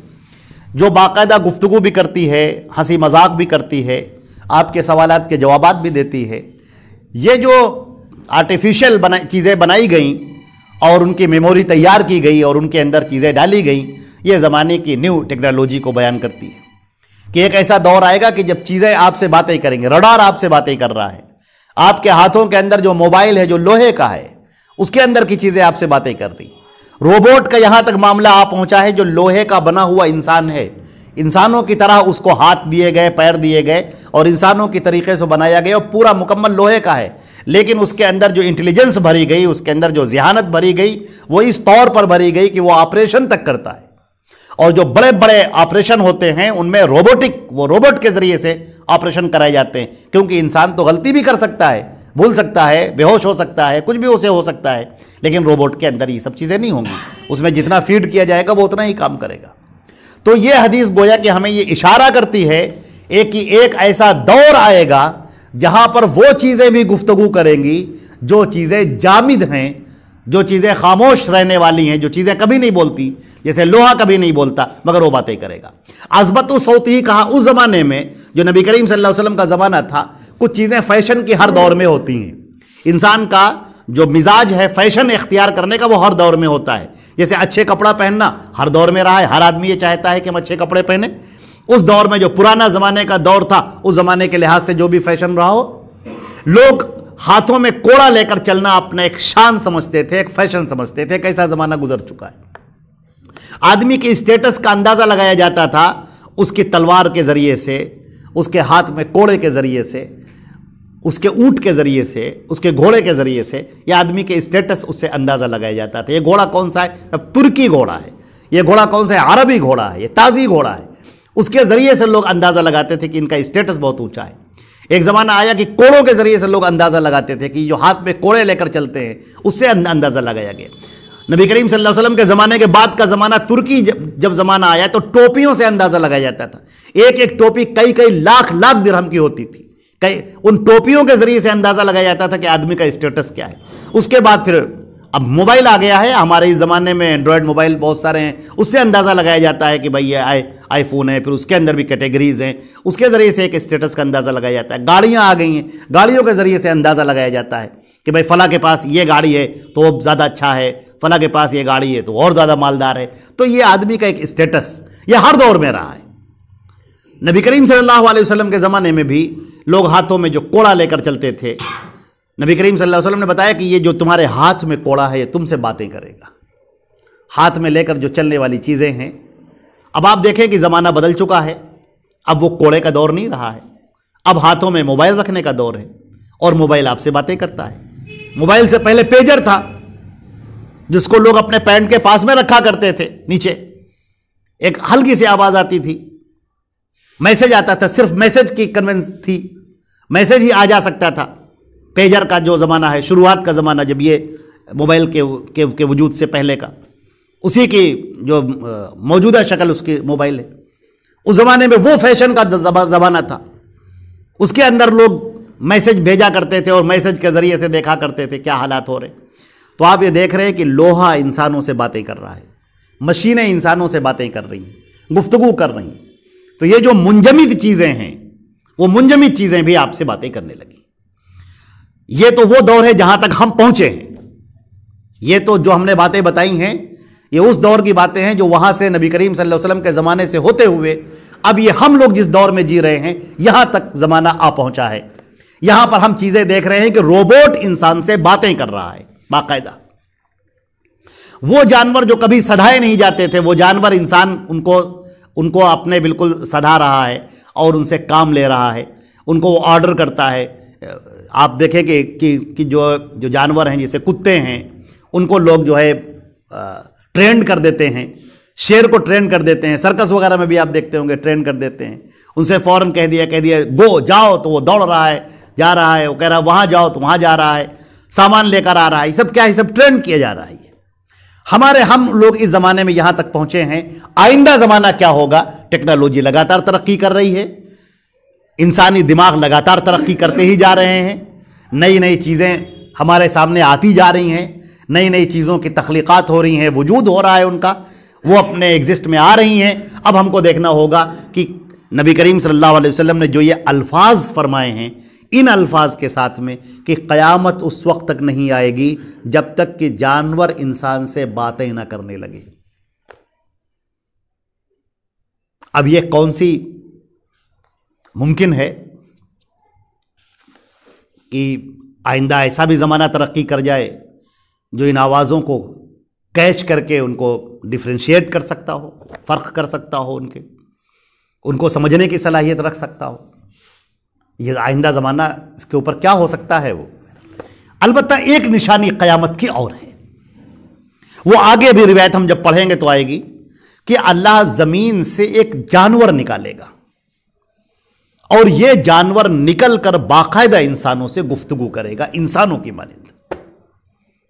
جو باقاعدہ گفتگو بھی کرتی ہے، ہنسی مذاق بھی کرتی ہے، آپ کے سوالات کے جوابات بھی دیتی ہے۔ یہ جو آرٹیفیشل چیزیں بنائی گئیں اور ان کی میموری تیار کی گئی اور ان کے اندر چیزیں ڈالی گئیں، یہ زمانے کی نیو ٹیکنالوجی کو بیان کرتی ہے کہ ایک ایسا دور آئے گا کہ جب چیزیں آپ سے باتیں کریں گے۔ رڈار آپ سے باتیں کر رہا ہے، آپ کے ہاتھوں کے اندر جو موبائل ہے جو لوہے کا ہے اس کے اندر کی چیزیں آپ سے باتیں کر رہی ہیں۔ روبوٹ کا یہاں تک معاملہ آ پہنچا ہے جو لوہے کا بنا ہوا انسان ہے، انسانوں کی طرح اس کو ہاتھ دیے گئے، پیر دیے گئے اور انسانوں کی طریقے سے بنایا گیا اور پورا مکمل لوہے کا ہے، لیکن اس کے اندر جو انٹیلیجنس بھری گئی، اس کے اندر جو ذہانت بھری گئی، وہ اس طور پر بھری گئی کہ وہ آپریشن تک کرتا ہے، اور جو بڑے بڑے آپریشن ہوتے ہیں ان میں وہ روبوٹ کے ذریعے سے آپریشن کرائے جاتے ہیں، کیونکہ انسان تو غلطی بھی کر سکتا ہے، بھول سکتا ہے، بے ہوش ہو سکتا ہے، کچھ بھی اسے ہو سکتا ہے، لیکن روبوٹ کے اندر یہ سب چیزیں نہیں ہوں گی، اس میں جتنا فیڈ کیا جائے گا وہ اتنا ہی کام کرے گا۔ تو یہ حدیث گویا کہ ہمیں یہ اشارہ کرتی ہے ایک ایسا دور آئے گا جہاں پر وہ چیزیں بھی گفتگو کریں گی جو چیزیں جامد ہیں، جو چیزیں خاموش رہنے والی ہیں، جو چیزیں کبھی نہیں بولتی، جیسے لوہا کبھی نہیں بولتا مگر وہ باتیں کرے گا۔ عذبۃ صوت ہی کہا، اس زمانے میں جو نبی کریم صلی اللہ علیہ وسلم کا زمانہ تھا، کچھ چیزیں فیشن کی ہر دور میں ہوتی ہیں، انسان کا جو مزاج ہے فیشن اختیار کرنے کا وہ ہر دور میں ہوتا ہے، جیسے اچھے کپڑا پہننا ہر دور میں رہا ہے، ہر آدمی یہ چاہتا ہے کہ ہم اچھے کپڑے پہنیں۔ اس دور میں جو پرانا زمانے کا دور تھا، اس زمانے کے لحاظ سے جو بھی فیشن رہا ہو، لوگ ہاتھوں میں کوڑا لے کر چلنا اپنا ایک شان سمجھتے تھے، ایک فیشن سمجھتے تھے، ایک ایسا زمانہ گزر چکا ہے۔ آدمی کے اسٹیٹس کا اندازہ لگایا جاتا تھا اس کی تلوار کے ذریعے سے، اس کے ہاتھ میں کوڑے کے ذریعے سے، اس کے اونٹ کے ذریعے سے، اس کے گھوڑے کے ذریعے سے، یہ آدمی کے اسٹیٹس اس سے اندازہ لگایا جاتا تھا۔ یہ گھوڑا کون سا ہے؟ اب ترکی گھوڑا ہے، یہ گھوڑا کون سا ہے؟ عربی گھوڑا ہے، یہ تازی گھوڑا ہے۔ اس کے ذریعے سے لوگ اندازہ لگاتے تھے کہ ان کا اسٹیٹس بہت اونچا ہے۔ ایک زمانہ آیا کہ کوڑوں کے ذریعے سے لوگ اندازہ لگاتے تھے کہ جو ہاتھ میں کوڑے لے کر چلتے ہیں اس سے اندازہ لگایا گیا۔ نبی کریم صلی اللہ علیہ وسلم کے زمانے کے بعد کا زمانہ ترکی جب زمانہ آیا تو ٹوپیوں سے اندازہ لگایا جاتا تھا، ایک ایک ٹوپی کئی لاکھ درہم کی ہوتی تھی، ان ٹوپیوں کے ذریعے سے اندازہ لگایا جاتا تھا کہ آدمی کا اسٹیٹس کیا ہے۔ اس کے بعد پھر اب موبائل آ گیا ہے، ہمارے اس زمانے میں اینڈرائڈ موبائل بہت سارے ہیں، اس سے اندازہ لگایا جاتا ہے کہ بھائی یہ آئی فون ہے، پھر اس کے اندر بھی کیٹیگریز ہیں، اس کے ذریعے سے ایک اسٹیٹس کا اندازہ لگایا جاتا ہے۔ گاڑیاں آ گئی ہیں، گاڑیوں کے ذریعے سے اندازہ لگایا جاتا ہے کہ بھائی فلاں کے پاس یہ گاڑی ہے تو وہ زیادہ اچھا ہے، فلاں کے پاس یہ گاڑی ہے تو اور زیادہ مالدار ہے۔ تو یہ آدمی کا ایک اسٹیٹس یہ ہر دور میں رہا ہے۔ نبی کریم صلی اللہ علیہ وسلم کے زمانے میں بھی لوگ ہاتھوں میں جو کوڑا لے کر چلتے تھے، نبی کریم صلی اللہ علیہ وسلم نے بتایا کہ یہ جو تمہارے ہاتھ میں کوڑا ہے یہ تم سے باتیں کرے گا۔ ہاتھ میں لے کر جو چلنے والی چیزیں ہیں، اب آپ دیکھیں کہ زمانہ بدل چکا ہے، اب وہ کوڑے کا دور نہیں رہا ہے، اب ہاتھوں میں موبائل رکھنے کا دور ہے، اور موبائل آپ سے باتیں کرتا ہے۔ موبائل سے پہلے پیجر تھا جس کو لوگ اپنے پینٹ کے پاس میں رکھا کرتے تھے، نیچے ایک ہلکی سی آواز آتی تھی، میسج آتا تھا، صرف میسج کی کنوینس تھی، میسج ہی آ جا سکتا تھا۔ پیجر کا جو زمانہ ہے، شروعات کا زمانہ جب یہ موبائل کے وجود سے پہلے کا، اسی کی جو موجودہ شکل اس کی موبائل ہے، اس زمانے میں وہ فیشن کا زمانہ تھا، اس کے اندر لوگ میسج بھیجا کرتے تھے اور میسج کے ذریعے سے دیکھا کرتے تھے کیا حالات ہو رہے۔ تو آپ یہ دیکھ رہے ہیں کہ لوہا انسانوں سے باتیں کر رہا ہے، مشینیں انسانوں سے باتیں کر رہی ہیں، گفتگو کر رہی ہیں۔ تو یہ جو منجمد چیزیں ہیں، وہ منجمد چیزیں بھی آپ سے باتیں کرنے لگی۔ یہ تو وہ دور ہے جہاں تک ہم پہنچے ہیں۔ یہ تو جو ہم نے باتیں بتائی ہیں، یہ اس دور کی باتیں ہیں جو وہاں سے نبی کریم صلی اللہ علیہ وسلم کے زمانے سے ہوتے ہوئے اب یہ ہم لوگ جس دور میں جی رہے ہیں، یہاں تک زمانہ آ پہنچا ہے۔ یہاں پر ہم چیزیں دیکھ رہے ہیں کہ روبوٹ انسان سے باتیں کر رہا ہے باقاعدہ۔ وہ جانور جو کبھی سدھائے نہیں جاتے تھے، وہ جانور انسان ان کو اپنے بالکل سدھا رہا ہے اور ان سے کام لے رہا ہے، ان کو وہ آرڈر کرتا ہے۔ آپ دیکھیں کہ جو جانور ہیں جیسے کتے ہیں، ان کو لوگ جو ہے ٹرینڈ کر دیتے ہیں، شیر کو ٹرین کر دیتے ہیں، سرکس وغیرہ میں بھی آپ دیکھتے ہوں گے ٹرین کر دیتے ہیں۔ ان سے فوراً کہہ دیا گو جاؤ تو وہ دوڑ رہا ہے، جا رہا ہے، وہ کہہ رہا ہے وہاں جاؤ تو وہاں جا رہا ہے، سامان لے کر آ رہا ہے۔ یہ سب کیا ہے؟ سب ٹرین کیا جا رہا ہے۔ ہم لوگ اس زمانے میں یہاں تک پہنچے ہیں۔ آئندہ زمانہ کیا ہوگا؟ ٹیکنالوجی لگاتار ترقی کر رہی ہے، انسانی دماغ لگاتار ترقی کرتے ہی جا رہے ہیں، نئی نئی چیزیں ہمارے سامنے آتی جا رہی ہیں، نئی نئی چیزوں کی تخلیقات ہو رہی ہیں، وجود ہو رہا ہے ان کا، وہ اپنے ایگزسٹ میں آ رہی ہیں۔ اب ہم کو دیکھنا ہوگا کہ نبی کریم صلی اللہ علیہ وسلم نے جو یہ الفاظ فرمائے ہیں، ان الفاظ کے ساتھ میں کہ قیامت اس وقت تک نہیں آئے گی جب تک کہ جانور انسان سے باتیں نہ کرنے لگے۔ اب یہ کون سی ممکن ہے کہ آئندہ ایسا بھی زمانہ ترقی کر جائے جو ان آوازوں کو کیچ کر کے ان کو ڈفرینشیٹ کر سکتا ہو، فرق کر سکتا ہو، ان کو سمجھنے کی صلاحیت رکھ سکتا ہو؟ یہ آئندہ زمانہ اس کے اوپر کیا ہو سکتا ہے؟ وہ البتہ ایک نشانی قیامت کی اور ہے، وہ آگے بھی روایت ہم جب پڑھیں گے تو آئے گی کہ اللہ زمین سے ایک جانور نکالے گا، اور یہ جانور نکل کر باقاعدہ انسانوں سے گفتگو کرے گا، انسانوں کی مانند۔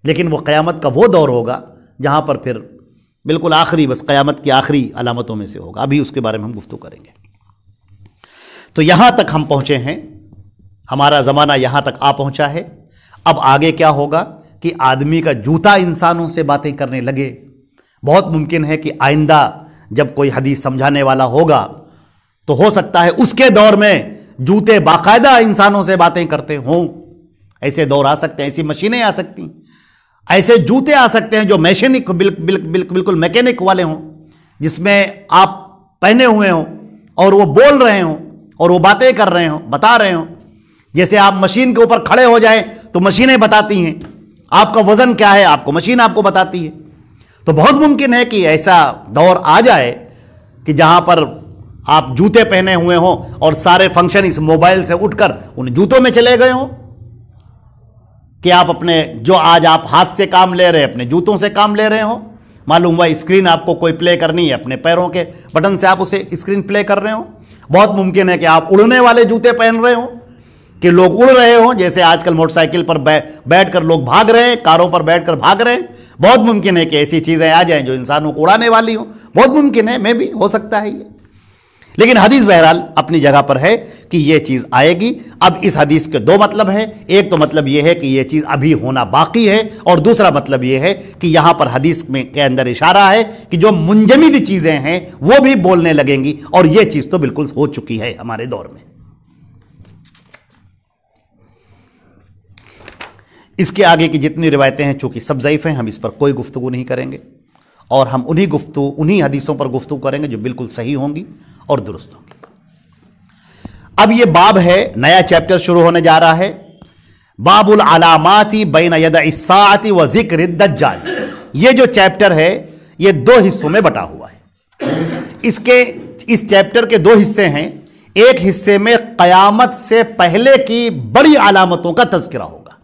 لیکن وہ قیامت کا وہ دور ہوگا جہاں پر پھر بالکل آخری، بس قیامت کی آخری علامتوں میں سے ہوگا، ابھی اس کے بارے میں ہم گفتگو کریں گے۔ تو یہاں تک ہم پہنچے ہیں، ہمارا زمانہ یہاں تک آ پہنچا ہے۔ اب آگے کیا ہوگا کہ آدمی کا جوتا انسانوں سے باتیں کرنے لگے۔ بہت ممکن ہے کہ آئندہ جب کوئی حدیث سمجھانے والا ہوگا تو ہو سکتا ہے اس کے دور میں جوتے باقاعدہ انسانوں سے باتیں کرتے ہوں۔ ایسے دور آ سکتے ہیں، ایسی مشینیں آ سکتی ہیں، ایسے جوتے آ سکتے ہیں جو بالکل میکینک والے ہوں، جس میں آپ پہنے ہوئے ہوں اور وہ بول رہے ہوں اور وہ باتیں کر رہے ہوں، بتا رہے ہوں۔ جیسے آپ مشین کے اوپر کھڑے ہو جائیں تو مشینیں بتاتی ہیں آپ کا وزن کیا ہے، آپ کو مشین آپ کو بتاتی ہے۔ تو بہت ممکن ہے کہ ایسا دور آ جائے کہ جہاں پر آپ جوتے پہنے ہوئے ہوں اور سارے فنکشن اس موبائل سے اٹھ کر ان جوتوں میں چلے گئے ہوں، کہ آپ اپنے جو آج آپ ہاتھ سے کام لے رہے ہیں اپنے جوتوں سے کام لے رہے ہوں۔ معلوم ہوا اسکرین آپ کو کوئی پلے کرنی ہے، اپنے پیروں کے بٹن سے آپ اسے اسکرین پلے کر رہے ہوں۔ بہت ممکن ہے کہ آپ اڑنے والے جوتے پہن رہے ہوں، کہ لوگ اڑ رہے ہوں، جیسے آج کل موٹر سائیکل پر بیٹھ کر لوگ بھاگ رہے ہیں، کاروں پر بیٹھ کر بھاگ رہے ہیں۔ بہت ممکن ہے کہ ایسی چیزیں آ جائیں جو انسانوں کو اڑانے والی ہوں، بہت ممکن ہے، میں بھی ہو سکتا ہے یہ۔ لیکن حدیث بہرحال اپنی جگہ پر ہے کہ یہ چیز آئے گی۔ اب اس حدیث کے دو مطلب ہیں، ایک تو مطلب یہ ہے کہ یہ چیز ابھی ہونا باقی ہے، اور دوسرا مطلب یہ ہے کہ یہاں پر حدیث میں کے اندر اشارہ ہے کہ جو منجمد چیزیں ہیں وہ بھی بولنے لگیں گی، اور یہ چیز تو بالکل ہو چکی ہے ہمارے دور میں۔ اس کے آگے کی جتنی روایتیں ہیں چونکہ سب ضعیف ہیں، ہم اس پر کوئی گفتگو نہیں کریں گے، اور ہم انہی حدیثوں پر گفتگو کریں گے جو بالکل صحیح ہوں گی اور درست ہوں گی۔ اب یہ باب ہے، نیا چیپٹر شروع ہونے جا رہا ہے، باب العلامات بین ید الساعۃ و ذکر الدجال۔ یہ جو چیپٹر ہے یہ دو حصوں میں بٹا ہوا ہے۔ اس چیپٹر کے دو حصے ہیں، ایک حصے میں قیامت سے پہلے کی بڑی علامتوں کا تذکرہ ہوگا.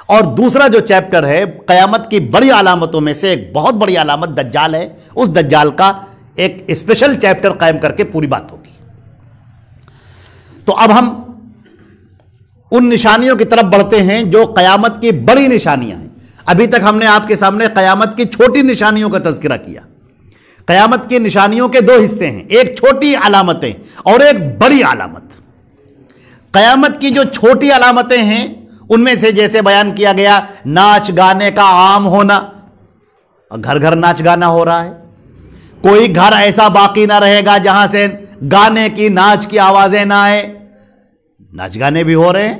اور دوسرا جو چیپٹر ہے قیامت کی بڑی علامتوں میں سے ایک بہت بڑی علامت دجال ہے. اس دجال کا ایک اسپیشل چیپٹر قائم کر کے پوری بات ہوگی. تو اب ہم ان نشانیوں کی طرف بڑھتے ہیں جو قیامت کی بڑی نشانیاں ہیں. ابھی تک ہم نے آپ کے سامنے قیامت کی چھوٹی نشانیوں کا تذکرہ کیا. قیامت کی نشانیوں کے دو حصے ہیں, ایک چھوٹی علامتیں اور ایک بڑی علامت. قیامت کی جو چھوٹی علامتیں ہیں ان میں سے جیسے بیان کیا گیا ناچ گانے کا عام ہونا, گھر گھر ناچ گانا ہو رہا ہے. کوئی گھر ایسا باقی نہ رہے گا جہاں سے گانے کی ناچ کی آوازیں نہ آئے. ناچ گانے بھی ہو رہے ہیں.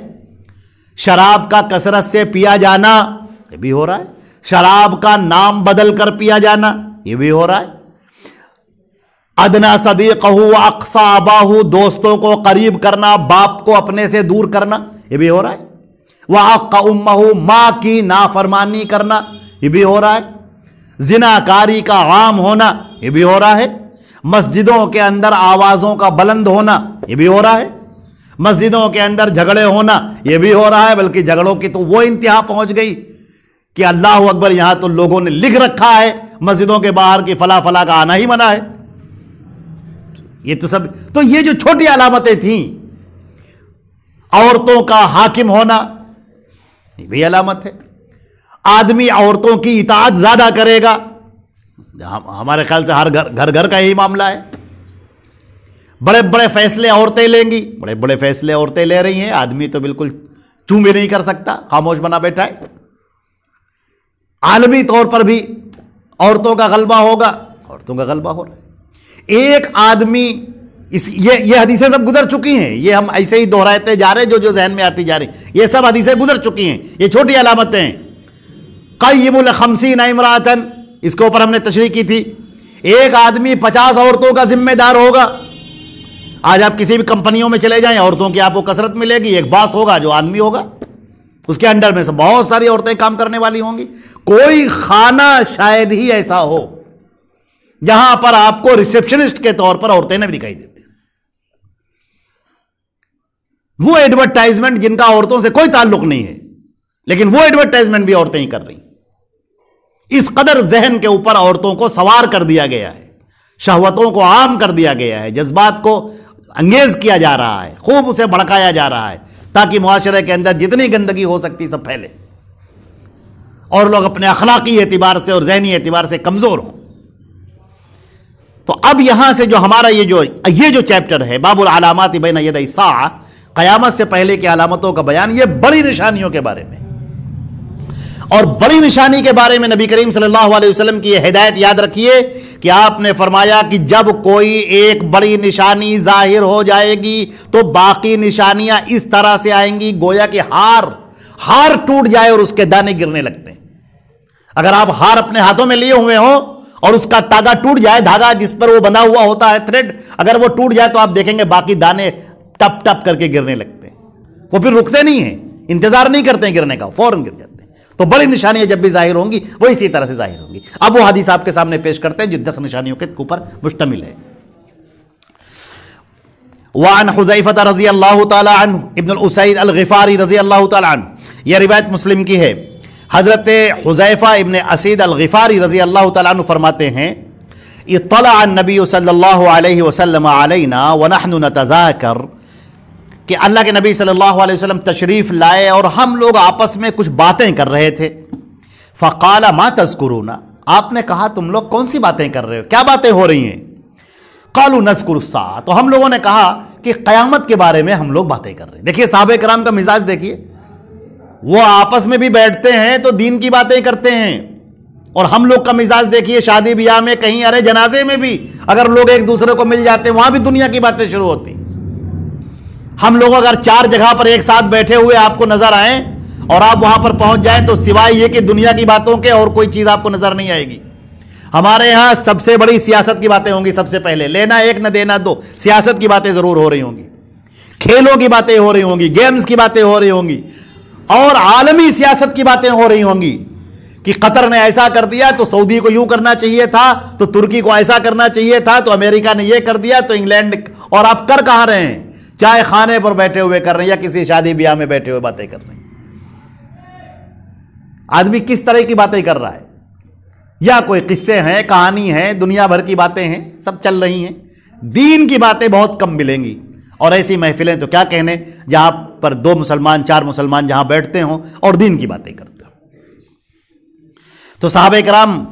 شراب کا کثرت سے پیا جانا یہ بھی ہو رہا ہے. شراب کا نام بدل کر پیا جانا یہ بھی ہو رہا ہے. ادنا صدیقہ و اقصی اباہ, دوستوں کو قریب کرنا, باپ کو اپنے سے دور کرنا یہ بھی ہو رہا ہے. وعق امہ, ماں کی نافرمانی کرنا یہ بھی ہو رہا ہے. زناکاری کا عام ہونا یہ بھی ہو رہا ہے. مسجدوں کے اندر آوازوں کا بلند ہونا یہ بھی ہو رہا ہے. مسجدوں کے اندر جھگڑے ہونا یہ بھی ہو رہا ہے. بلکہ جھگڑوں کی تو وہ انتہا پہنچ گئی کہ اللہ اکبر, یہاں تو لوگوں نے لکھ رکھا ہے مسجدوں کے باہر کی فلاں فلاں کا آنا ہی منع ہے. یہ تو سب, تو یہ جو چھوٹی علامتیں تھیں, عورتوں کا حاکم ہونا یہ بھی علامت ہے. آدمی عورتوں کی اطاعت زیادہ کرے گا, ہمارے خیال سے ہر گھر گھر کا یہی معاملہ ہے. بڑے بڑے فیصلے عورتیں لیں گی, بڑے بڑے فیصلے عورتیں لے رہی ہیں. آدمی تو بالکل چوں بھی نہیں کر سکتا, خاموش بنا بیٹھا ہے. عالمی طور پر بھی عورتوں کا غلبہ ہوگا, عورتوں کا غلبہ ہو رہا ہے. ایک آدمی یہ حدیثیں سب گزر چکی ہیں, یہ ہم ایسے ہی دہراتے جا رہے ہیں جو ذہن میں آتی جا رہی, یہ سب حدیثیں گزر چکی ہیں. یہ چھوٹی علامتیں ہیں. قیم ال50 امرأۃ, اس کے اوپر ہم نے تشریح کی تھی. ایک آدمی 50 عورتوں کا ذمہ دار ہوگا. آج آپ کسی بھی کمپنیوں میں چلے جائیں, عورتوں کی آپ کو کثرت ملے گی. ایک باس ہوگا جو آدمی ہوگا, اس کے انڈر میں سے بہت ساری عورتیں کام کرنے والی ہوں گی. کوئی خانہ شاید ہی ایسا ہو جہاں پر آپ کو ریسپشنسٹ کے طور پر عورتیں نہ دکھائی دیتی. وہ ایڈورٹائزمنٹ جن کا عورتوں سے کوئی تعلق نہیں ہے, لیکن وہ ایڈورٹائزمنٹ بھی عورتیں ہی کر رہی. اس قدر ذہن کے اوپر عورتوں کو سوار کر دیا گیا ہے, شہوتوں کو عام کر دیا گیا ہے, جذبات کو انگیز کیا جا رہا ہے, خوب اسے بھڑکایا جا رہا ہے تاکہ معاشرے کے اندر جتنی گندگی ہو سکتی سب پھیلے اور لوگ اپنے اخلاقی اعتبار سے اور ذہنی اعتبار سے کمزور ہوں. تو اب یہاں سے جو ہمارا یہ جو چیپٹر ہے باب العلامات بین یدی الساعہ, قیامت سے پہلے کی علامتوں کا بیان, یہ بڑی نشانیوں کے بارے میں. اور بڑی نشانی کے بارے میں نبی کریم صلی اللہ علیہ وسلم کی یہ ہدایت یاد رکھیے کہ آپ نے فرمایا کہ جب کوئی ایک بڑی نشانی ظاہر ہو جائے گی تو باقی نشانیاں اس طرح سے آئیں گی گویا کہ ہار ٹوٹ جائے اور اس کے دانے گرنے لگتے ہیں. اگر آپ ہار اپنے ہاتھوں میں لیے ہوئے ہوں اور اس کا تاگا ٹوٹ جائے, دھاگا جس پر وہ بندھا ہوا ہوتا ہے تھریڈ, اگر وہ ٹوٹ جائے تو آپ دیکھیں گے باقی دانے ٹپ ٹپ کر کے گرنے لگتے ہیں. وہ پھر رکتے نہیں ہیں, انتظار نہیں کرتے ہیں گرنے کا, فوراً گر جاتے ہیں. تو بڑی نشانیاں جب بھی ظاہر ہوں گی وہ اسی طرح سے ظاہر ہوں گی. اب وہ حدیث آپ کے سامنے پیش کرتے ہیں جو 10 نشانیوں کے اوپر مشتمل ہے. وعن حذیفہ رضی اللہ تعالی عنہ ابن الاسید الغفاری رضی اللہ تعالی عنہ, یہ روایت مسلم کی ہے. حضرت حذیفہ ابن اسید الغفاری رضی اللہ تعالی عنہ فرماتے ہیں اطلع النبی صلی اللہ علیہ وسلم علینا ونحن نتذاکر, کہ اللہ کے نبی صلی اللہ علیہ وسلم تشریف لائے اور ہم لوگ آپس میں کچھ باتیں کر رہے تھے. فقال ما تذکرون, آپ نے کہا تم لوگ کون سی باتیں کر رہے ہو, کیا باتیں ہو رہی ہیں؟ قالوا نذکر الساعہ, تو ہم لوگوں نے کہا کہ قیامت کے بارے میں ہم لوگ باتیں کر رہے ہیں. دیکھیے صحابہ کرام کا مزاج دیکھیے, وہ آپس میں بھی بیٹھتے ہیں تو دین کی باتیں کرتے ہیں, اور ہم لوگ کا مزاج دیکھیے شادی بیاہ میں کہیں ارے جنازے میں بھی اگر لوگ ایک دوسرے کو مل جاتے ہیں وہاں بھی دنیا کی باتیں شروع ہوتی. ہم لوگ اگر 4 جگہ پر ایک ساتھ بیٹھے ہوئے آپ کو نظر آئیں اور آپ وہاں پر پہنچ جائیں تو سوائے یہ کہ دنیا کی باتوں کے اور کوئی چیز آپ کو نظر نہیں آئے گی. ہمارے ہاں سب سے بڑی سیاست کی باتیں ہوں گی. سب سے پہلے لینا 1 نہ دینا 2, سیاست کی باتیں ضرور ہو رہی ہوں گی, کھیلوں کی باتیں ہو رہی ہوں گی, گیمز کی باتیں ہو رہی ہوں گی, اور عالمی سیاست کی باتیں ہو رہی ہوں گی کہ قطر نے ایسا کر دیا تو سعودی کو یوں کرنا چاہیے تھا, تو ترکی کو ایسا کرنا چاہیے تھا, تو امریکہ نے یہ کر دیا, تو انگلینڈ, اور آپ کر کہاں رہے ہیں؟ چائے خانے پر بیٹھے ہوئے کر رہے ہیں یا کسی شادی بیاہ میں بیٹھے ہوئے باتیں کر رہے ہیں. آدمی کس طرح کی باتیں کر رہا ہے؟ یا کوئی قصے ہیں، کہانی ہیں، دنیا بھر کی باتیں ہیں، سب چل رہی ہیں. دین کی باتیں بہت کم ملیں گی. اور ایسی محفلیں تو کیا کہنے جہاں پر 2 مسلمان 4 مسلمان جہاں بیٹھتے ہوں اور دین کی باتیں کرتے ہوں. تو صحابہ کرام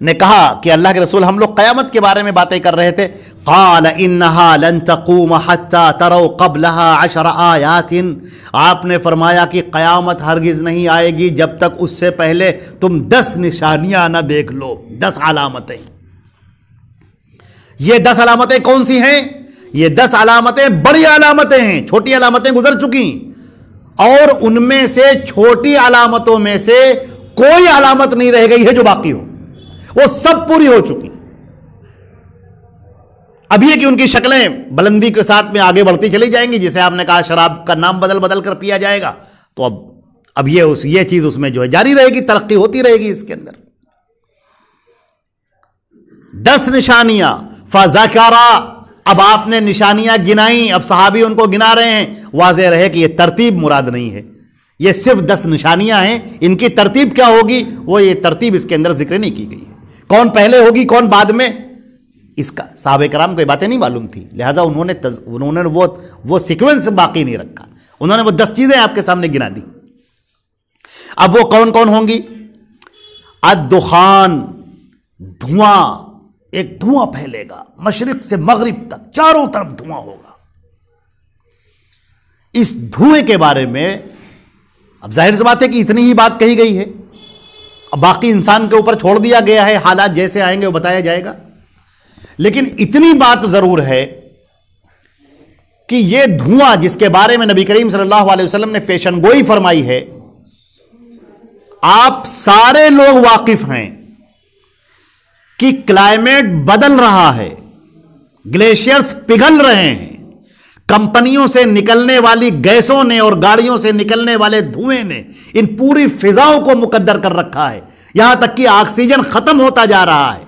نے کہا کہ اللہ کے رسول ہم لوگ قیامت کے بارے میں باتیں کر رہے تھے. قال انہا لن تقوم حتی تروا قبلہا 10 آیات. آپ نے فرمایا کہ قیامت ہرگز نہیں آئے گی جب تک اس سے پہلے تم 10 نشانیاں نہ دیکھ لو. 10 علامتیں. یہ 10 علامتیں کون سی ہیں؟ یہ 10 علامتیں بڑی علامتیں ہیں. چھوٹی علامتیں گزر چکی اور ان میں سے چھوٹی علامتوں میں سے کوئی علامت نہیں رہ گئی ہے جو باقی ہو. وہ سب پوری ہو چکی. اب یہ کہ ان کی شکلیں بلندی کے ساتھ میں آگے بڑھتی چلی جائیں گی. جسے آپ نے کہا شراب کا نام بدل بدل کر پیا جائے گا تو اب یہ چیز اس میں جو ہے جاری رہے گی، ترقی ہوتی رہے گی اس کے اندر. 10 نشانیاں فذکرا. اب آپ نے نشانیاں گنائیں. اب صحابی ان کو گنا رہے ہیں. واضح رہے کہ یہ ترتیب مراد نہیں ہے، یہ صرف 10 نشانیاں ہیں. ان کی ترتیب کیا ہوگی وہ یہ ترتیب اس کے اندر ذکر نہیں کی گئی ہے. کون پہلے ہوگی کون بعد میں، اس کا صحابہ کرام کو یہ باتیں نہیں معلوم تھی. لہٰذا انہوں نے وہ سیکوینس باقی نہیں رکھا. انہوں نے وہ 10 چیزیں آپ کے سامنے گنا دی. اب وہ کون کون ہوں گی؟ الدخان، دھواں. ایک دھواں پھیلے گا مشرق سے مغرب تک، چاروں طرف دھواں ہوگا. اس دھوئیں کے بارے میں اب ظاہر سی بات ہے کہ اتنی ہی بات کہی گئی ہے. اب باقی انسان کے اوپر چھوڑ دیا گیا ہے، حالات جیسے آئیں گے وہ بتایا جائے گا. لیکن اتنی بات ضرور ہے کہ یہ دھواں جس کے بارے میں نبی کریم صلی اللہ علیہ وسلم نے پیشن گوئی فرمائی ہے، آپ سارے لوگ واقف ہیں کہ کلائمیٹ بدل رہا ہے، گلیشیئرز پگھل رہے ہیں. کمپنیوں سے نکلنے والی گیسوں نے اور گاڑیوں سے نکلنے والے دھوئیں نے ان پوری فضاؤں کو مقدر کر رکھا ہے. یہاں تک کہ آکسیجن ختم ہوتا جا رہا ہے،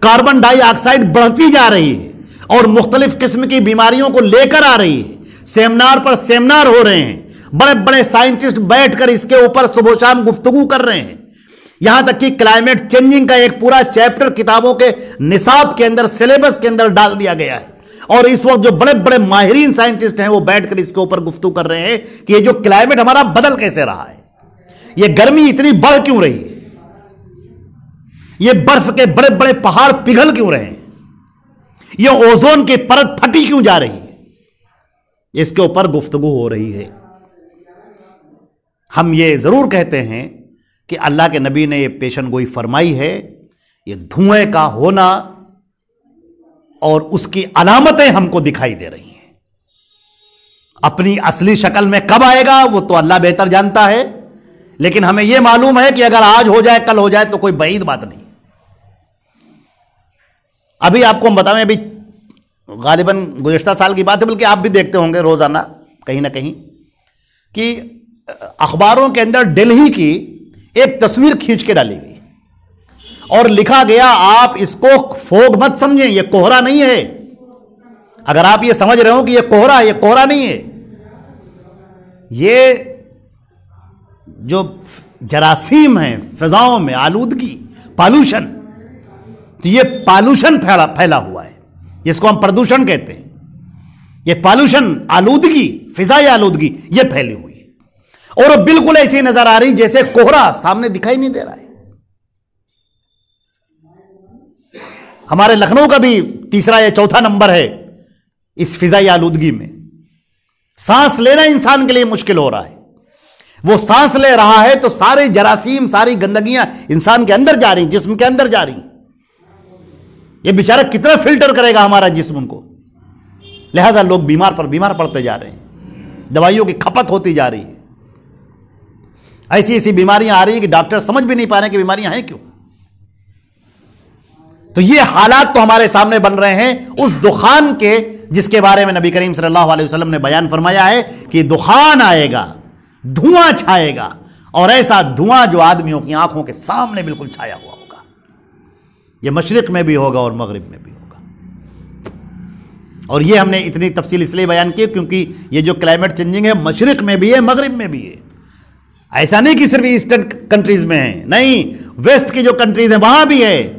کاربن ڈائی آکسائڈ بڑھتی جا رہی ہے اور مختلف قسم کی بیماریوں کو لے کر آ رہی ہے. سیمینار پر سیمینار ہو رہے ہیں، بڑے بڑے سائنٹسٹ بیٹھ کر اس کے اوپر صبح و شام گفتگو کر رہے ہیں. یہاں تک کہ کلائمیٹ چینجنگ کا ایک پورا چیپٹر کتابوں کے نصاب کے اندر، سلیبس کے اندر ڈال دیا گیا ہے. اور اس وقت جو بڑے بڑے ماہرین سائنٹسٹ ہیں وہ بیٹھ کر اس کے اوپر گفتگو کر رہے ہیں کہ یہ جو کلائمیٹ ہمارا بدل کیسے رہا ہے، یہ گرمی اتنی بڑھ کیوں رہی ہے، یہ برف کے بڑے بڑے پہاڑ پگھل کیوں رہے ہیں، یہ اوزون کی پرت پھٹی کیوں جا رہی ہے. اس کے اوپر گفتگو ہو رہی ہے. ہم یہ ضرور کہتے ہیں کہ اللہ کے نبی نے یہ پیشن گوئی فرمائی ہے. یہ دھوئیں کا ہونا اور اس کی علامتیں ہم کو دکھائی دے رہی ہیں. اپنی اصلی شکل میں کب آئے گا وہ تو اللہ بہتر جانتا ہے، لیکن ہمیں یہ معلوم ہے کہ اگر آج ہو جائے کل ہو جائے تو کوئی بعید بات نہیں. ابھی آپ کو ہم بتائیں، ابھی غالباً گزشتہ سال کی بات ہے، بلکہ آپ بھی دیکھتے ہوں گے روزانہ کہیں نہ کہیں کہ اخباروں کے اندر دلہی کی ایک تصویر کھینچ کے ڈالی گئی اور لکھا گیا آپ اس کو فوگ مت سمجھیں، یہ کوہرا نہیں ہے. اگر آپ یہ سمجھ رہے ہو کہ یہ کوہرا نہیں ہے، یہ جو جراثیم ہیں فضاؤں میں، آلودگی، پالوشن، تو یہ پالوشن پھیلا ہوا ہے جس کو ہم پردوشن کہتے ہیں. یہ پالوشن، آلودگی، فضائی آلودگی یہ پھیلی ہوئی ہے اور وہ بالکل ایسی نظر آ رہی جیسے کوہرا سامنے دکھائی نہیں دے رہا ہے. ہمارے لکھنؤ کا بھی 3 یا 4 نمبر ہے اس فضائی آلودگی میں. سانس لینا انسان کے لیے مشکل ہو رہا ہے. وہ سانس لے رہا ہے تو سارے جراثیم، ساری گندگیاں انسان کے اندر جا رہی ہیں، جسم کے اندر جا رہی ہیں. یہ بیچارہ کتنا فلٹر کرے گا ہمارا جسم ان کو. لہذا لوگ بیمار پر بیمار پڑتے جا رہے ہیں، دوائیوں کی کھپت ہوتی جا رہی ہے. ایسی ایسی بیماریاں آ رہی ہیں کہ ڈاکٹر سمجھ بھی نہیں پا رہے کہ بیماریاں ہیں کیوں. تو یہ حالات تو ہمارے سامنے بن رہے ہیں اس دخان کے جس کے بارے میں نبی کریم صلی اللہ علیہ وسلم نے بیان فرمایا ہے کہ دخان آئے گا، دھواں چھائے گا، اور ایسا دھواں جو آدمیوں کی آنکھوں کے سامنے بالکل چھایا ہوا ہوگا. یہ مشرق میں بھی ہوگا اور مغرب میں بھی ہوگا. اور یہ ہم نے اتنی تفصیل اس لیے بیان کی کیونکہ یہ جو کلائمیٹ چینجنگ ہے مشرق میں بھی ہے مغرب میں بھی ہے، ایسا نہیں کہ صرف ایسٹرن کنٹریز میں ہے، نہیں، ویسٹ کی جو کنٹریز ہیں وہاں بھی ہے،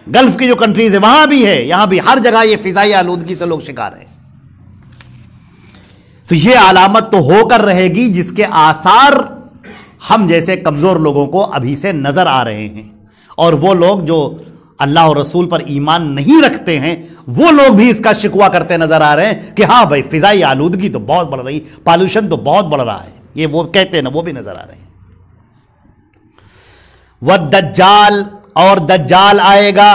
گلف کی جو کنٹریز ہیں وہاں بھی ہے، یہاں بھی ہر جگہ یہ فضائی آلودگی سے لوگ شکار ہیں۔ تو یہ علامت تو ہو کر رہے گی جس کے آثار ہم جیسے کمزور لوگوں کو ابھی سے نظر آ رہے ہیں، اور وہ لوگ جو اللہ اور رسول پر ایمان نہیں رکھتے ہیں وہ لوگ بھی اس کا شکوہ کرتے نظر آ رہے ہیں کہ ہاں بھائی فضائی آلودگی تو بہت بڑھ رہی، پالوشن تو بہت بڑھ رہا ہے، یہ وہ کہتے ہیں نا، وہ بھی نظر آ رہے ہیں۔ والدجال، اور دجال آئے گا،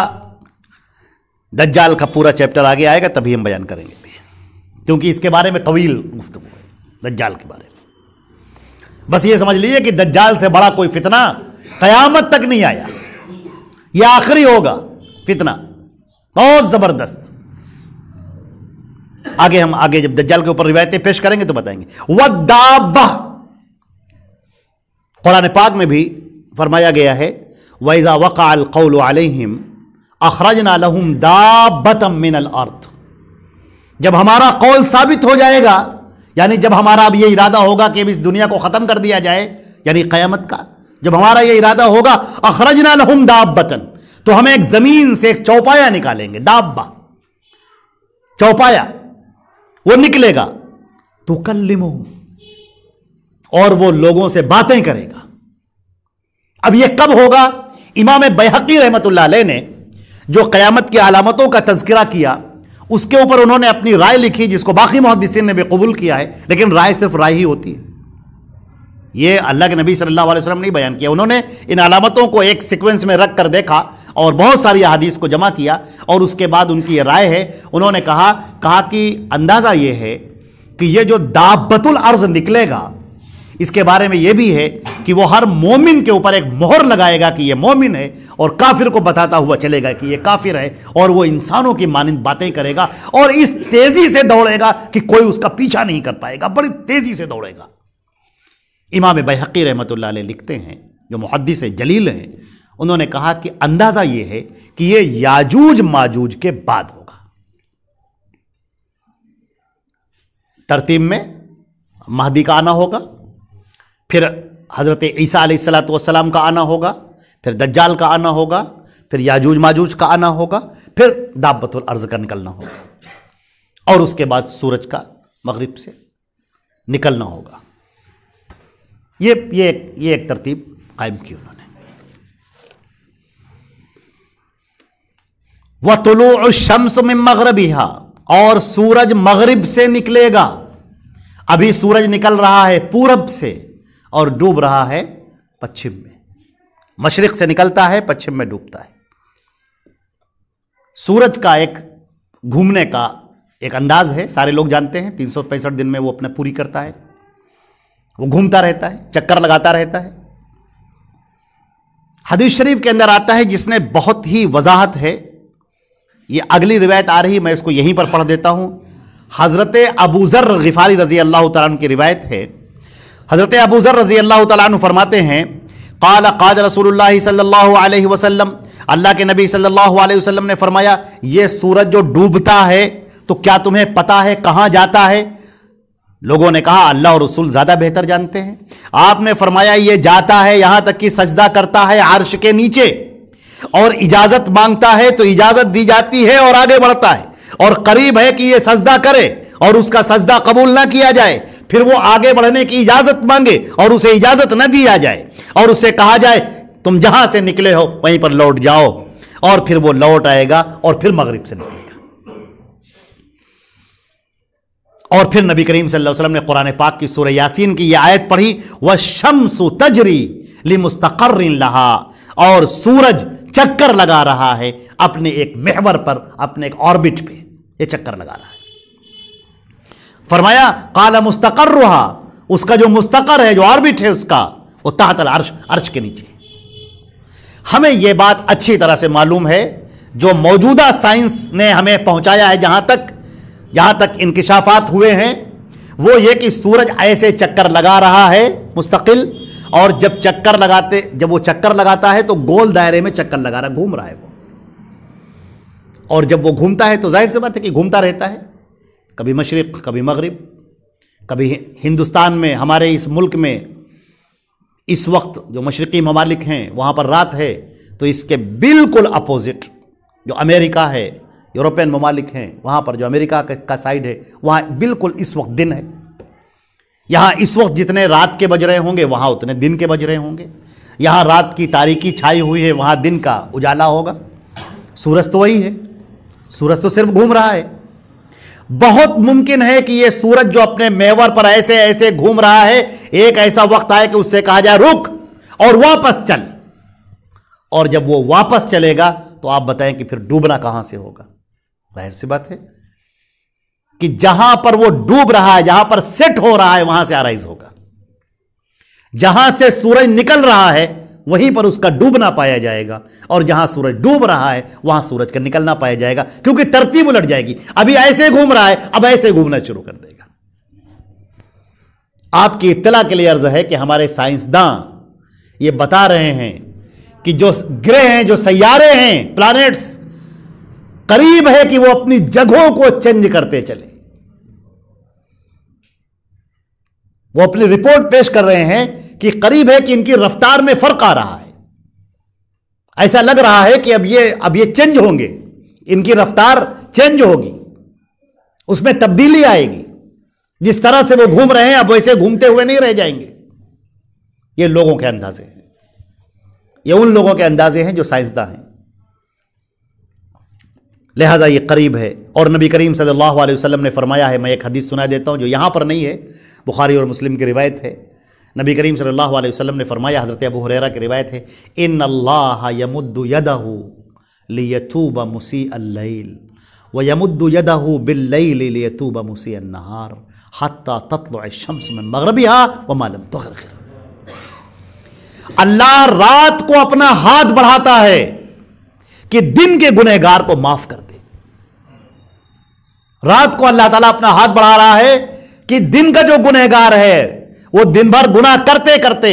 دجال کا پورا چیپٹر آگے آئے گا تبھی ہم بیان کریں گے کیونکہ اس کے بارے میں طویل گفتگو ہے دجال کے بارے میں۔ بس یہ سمجھ لیجئے کہ دجال سے بڑا کوئی فتنہ قیامت تک نہیں آیا، یہ آخری ہوگا فتنہ، بہت زبردست۔ آگے جب دجال کے اوپر روایتیں پیش کریں گے تو بتائیں گے۔ والدابہ، قرآن پاک میں بھی فرمایا گیا ہے وَإِذَا وَقَعَ الْقَوْلُ عَلَيْهِمْ أَخْرَجْنَا لَهُمْ دَابَّةً مِّنَ الْأَرْضِ، جب ہمارا قول ثابت ہو جائے گا، یعنی جب ہمارا اب یہ ارادہ ہوگا کہ اب اس دنیا کو ختم کر دیا جائے، یعنی قیامت کا جب ہمارا یہ ارادہ ہوگا، اخرجنا لہم دابۃ، تو ہم ایک زمین سے ایک چوپایا نکالیں گے، دابہ چوپایا، وہ نکلے گا، تکلمہم، اور وہ لوگوں سے باتیں کرے گا۔ اب یہ کب ہوگا؟ امام بیہقی رحمۃ اللہ علیہ نے جو قیامت کی علامتوں کا تذکرہ کیا اس کے اوپر انہوں نے اپنی رائے لکھی جس کو باقی محدثین نے بھی قبول کیا ہے، لیکن رائے صرف رائے ہی ہوتی ہے، یہ اللہ کے نبی صلی اللہ علیہ وسلم نے بیان کیا۔ انہوں نے ان علامتوں کو ایک سیکوینس میں رکھ کر دیکھا اور بہت ساری احادیث کو جمع کیا، اور اس کے بعد ان کی یہ رائے ہے، انہوں نے کہا کہ اندازہ یہ ہے کہ یہ جو دابۃ الارض نکلے گا اس کے بارے میں یہ بھی ہے کہ وہ ہر مومن کے اوپر ایک مہر لگائے گا کہ یہ مومن ہے، اور کافر کو بتاتا ہوا چلے گا کہ یہ کافر ہے، اور وہ انسانوں کی مانند باتیں کرے گا اور اس تیزی سے دوڑے گا کہ کوئی اس کا پیچھا نہیں کر پائے گا، بڑی تیزی سے دوڑے گا۔ امام بیہقی رحمۃ اللہ علیہ لکھتے ہیں، جو محدث جلیل ہیں، انہوں نے کہا کہ اندازہ یہ ہے کہ یہ یاجوج ماجوج کے بعد ہوگا، ترتیب میں مہدی کا آنا ہوگا، پھر حضرت عیسیٰ علیہ الصلوۃ والسلام کا آنا ہوگا، پھر دجال کا آنا ہوگا، پھر یاجوج ماجوج کا آنا ہوگا، پھر دابۃ الارض کا نکلنا ہوگا، اور اس کے بعد سورج کا مغرب سے نکلنا ہوگا۔ یہ ایک ترتیب قائم کی انہوں نے۔ وَطُلُوعُ الشَّمْسُ مِن مَغْرِبِهَا، اور سورج مغرب سے نکلے گا، ابھی سورج نکل رہا ہے پورب سے اور ڈوب رہا ہے پچھم میں، مشرق سے نکلتا ہے پچھم میں ڈوبتا ہے۔ سورج کا ایک گھومنے کا ایک انداز ہے، سارے لوگ جانتے ہیں، 365 دن میں وہ اپنا پوری کرتا ہے، وہ گھومتا رہتا ہے، چکر لگاتا رہتا ہے۔ حدیث شریف کے اندر آتا ہے جس نے بہت ہی وضاحت ہے، یہ اگلی روایت آ رہی، میں اس کو یہیں پر پڑھ دیتا ہوں۔ حضرت ابو ذر غفاری رضی اللہ تعالیٰ عنہ کی روایت ہے، حضرت ابو ذر رضی اللہ تعالیٰ عنہ فرماتے ہیں قال قال رسول اللہ صلی اللہ علیہ وسلم، اللہ کے نبی صلی اللہ علیہ وسلم نے فرمایا یہ سورج جو ڈوبتا ہے تو کیا تمہیں پتا ہے کہاں جاتا ہے؟ لوگوں نے کہا اللہ اور رسول زیادہ بہتر جانتے ہیں۔ آپ نے فرمایا یہ جاتا ہے یہاں تک کہ سجدہ کرتا ہے عرش کے نیچے، اور اجازت مانگتا ہے تو اجازت دی جاتی ہے اور آگے بڑھتا ہے، اور قریب ہے کہ یہ سجدہ کرے اور اس کا سجدہ قبول نہ کیا جائے، پھر وہ آگے بڑھنے کی اجازت مانگے اور اسے اجازت نہ دیا جائے، اور اسے کہا جائے تم جہاں سے نکلے ہو وہیں پر لوٹ جاؤ، اور پھر وہ لوٹ آئے گا اور پھر مغرب سے نکلے گا۔ اور پھر نبی کریم صلی اللہ علیہ وسلم نے قرآن پاک کی سورہ یاسین کی یہ آیت پڑھی وَالشَّمْسُ تَجْرِي لِمُسْتَقَرٍ لَهَا، اور سورج چکر لگا رہا ہے اپنے ایک محور پر، اپنے ایک آربٹ پہ یہ چکر لگا رہا ہے۔ فرمایا قال مستقرها، اس کا جو مستقر ہے، جو آربٹ ہے اس کا، وہ تحت العرش، عرش کے نیچے۔ ہمیں یہ بات اچھی طرح سے معلوم ہے، جو موجودہ سائنس نے ہمیں پہنچایا ہے، جہاں تک انکشافات ہوئے ہیں، وہ یہ کہ سورج ایسے چکر لگا رہا ہے مستقل، اور جب وہ چکر لگاتا ہے تو گول دائرے میں چکر لگا رہا، گھوم رہا ہے وہ، اور جب وہ گھومتا ہے تو ظاہر سی بات ہے کہ گھومتا رہتا ہے، کبھی مشرق کبھی مغرب، کبھی ہندوستان میں ہمارے اس ملک میں اس وقت جو مشرقی ممالک ہیں وہاں پر رات ہے، تو اس کے بالکل اپوزٹ جو امریکہ ہے، یورپین ممالک ہیں وہاں پر جو امریکہ کا سائڈ ہے وہاں بالکل اس وقت دن ہے۔ یہاں اس وقت جتنے رات کے بج رہے ہوں گے وہاں اتنے دن کے بج رہے ہوں گے۔ یہاں رات کی تاریکی چھائی ہوئی ہے، وہاں دن کا اجالا ہوگا۔ سورج تو وہی ہے، سورج تو صرف گھوم رہا ہے۔ بہت ممکن ہے کہ یہ سورج جو اپنے محور پر ایسے ایسے گھوم رہا ہے، ایک ایسا وقت آئے کہ اس سے کہا جائے رک اور واپس چل، اور جب وہ واپس چلے گا تو آپ بتائیں کہ پھر ڈوبنا کہاں سے ہوگا؟ ظاہر سی بات ہے کہ جہاں پر وہ ڈوب رہا ہے، جہاں پر سیٹ ہو رہا ہے وہاں سے آرائز ہوگا۔ جہاں سے سورج نکل رہا ہے وہیں پر اس کا ڈوبنا پایا جائے گا، اور جہاں سورج ڈوب رہا ہے وہاں سورج کا نکلنا پایا جائے گا، کیونکہ ترتیب الٹ جائے گی۔ ابھی ایسے گھوم رہا ہے، اب ایسے گھومنا شروع کر دے گا۔ آپ کی اطلاع کے لیے عرض ہے کہ ہمارے سائنسداں یہ بتا رہے ہیں کہ جو گرہ ہیں، جو سیارے ہیں، پلانٹس، قریب ہے کہ وہ اپنی جگہوں کو چینج کرتے چلے۔ وہ اپنی رپورٹ پیش کر رہے ہیں کہ قریب ہے کہ ان کی رفتار میں فرق آ رہا ہے۔ ایسا لگ رہا ہے کہ اب یہ چینج ہوں گے، ان کی رفتار چینج ہوگی، اس میں تبدیلی آئے گی۔ جس طرح سے وہ گھوم رہے ہیں اب ویسے گھومتے ہوئے نہیں رہ جائیں گے۔ یہ لوگوں کے اندازے ہیں، یہ ان لوگوں کے اندازے ہیں جو سائنسداں ہیں۔ لہذا یہ قریب ہے۔ اور نبی کریم صلی اللہ علیہ وسلم نے فرمایا ہے، میں ایک حدیث سنا دیتا ہوں جو یہاں پر نہیں ہے، بخاری اور مسلم کی روایت ہے۔ نبی کریم صلی اللہ علیہ وسلم نے فرمایا، حضرت ابو ہریرہ کی روایت ہے، ان اللہ یمد یدہ لیتوب مسیء اللیل ویمد یدہ باللیل لیتوب مسیء النہار حتی تطلع الشمس من مغربها وما لم تغرب۔ اللہ رات کو اپنا ہاتھ بڑھاتا ہے کہ دن کے گنہگار کو معاف کر دے۔ رات کو اللہ تعالیٰ اپنا ہاتھ بڑھا رہا ہے کہ دن کا جو گنہگار ہے وہ دن بھر گناہ کرتے کرتے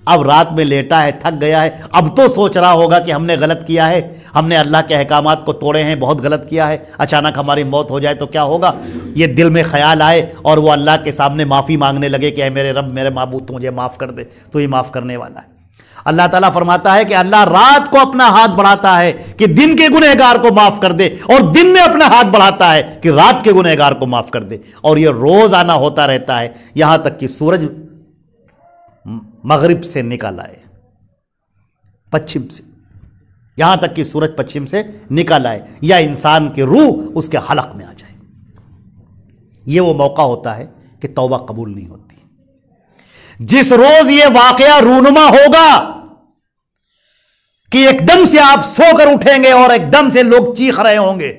اب رات میں لیٹا ہے، تھک گیا ہے، اب تو سوچ رہا ہوگا کہ ہم نے غلط کیا ہے، ہم نے اللہ کے احکامات کو توڑے ہیں، بہت غلط کیا ہے، اچانک ہماری موت ہو جائے تو کیا ہوگا؟ یہ دل میں خیال آئے اور وہ اللہ کے سامنے معافی مانگنے لگے کہ اے میرے رب، میرے معبود، تو مجھے معاف کر دے، تو یہ معاف کرنے والا ہے۔ اللہ تعالیٰ فرماتا ہے کہ اللہ رات کو اپنا ہاتھ بڑھاتا ہے کہ دن کے گنہگار کو معاف کر دے، اور دن میں اپنا ہاتھ بڑھاتا ہے کہ رات کے گنہگار کو معاف کر دے، اور یہ روز آنا ہوتا رہتا ہے یہاں تک کہ سورج مغرب سے نکل آئے، پچھم سے، یہاں تک کہ سورج پچھم سے نکل آئے یا انسان کی روح اس کے حلق میں آ جائے۔ یہ وہ موقع ہوتا ہے کہ توبہ قبول نہیں ہوتی۔ جس روز یہ واقعہ رونما ہوگا کہ ایک دم سے آپ سو کر اٹھیں گے اور ایک دم سے لوگ چیخ رہے ہوں گے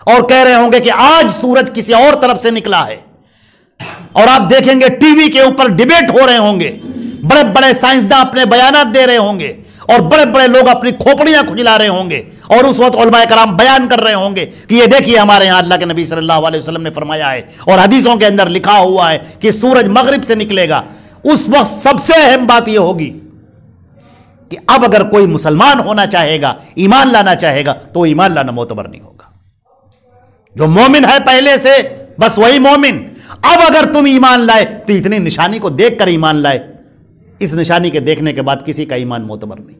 اور کہہ رہے ہوں گے کہ آج سورج کسی اور طرف سے نکلا ہے، اور آپ دیکھیں گے ٹی وی کے اوپر ڈیبیٹ ہو رہے ہوں گے، بڑے بڑے سائنسداں اپنے بیانات دے رہے ہوں گے، اور بڑے بڑے لوگ اپنی کھوپڑیاں کھجلا رہے ہوں گے، اور اس وقت علماء کرام بیان کر رہے ہوں گے کہ یہ دیکھیے ہمارے یہاں اللہ کے نبی صلی اللہ علیہ وسلم نے فرمایا ہے اور حدیثوں کے اندر لکھا ہوا ہے کہ سورج مغرب سے نکلے گا۔ اس وقت سب سے اہم بات یہ ہوگی کہ اب اگر کوئی مسلمان ہونا چاہے گا، ایمان لانا چاہے گا، تو ایمان لانا معتبر نہیں ہوگا۔ جو مومن ہے پہلے سے بس وہی مومن۔ اب اگر تم ایمان لائے تو اتنی نشانی کو دیکھ کر ایمان لائے، اس نشانی کے دیکھنے کے بعد کسی کا ایمان معتبر نہیں۔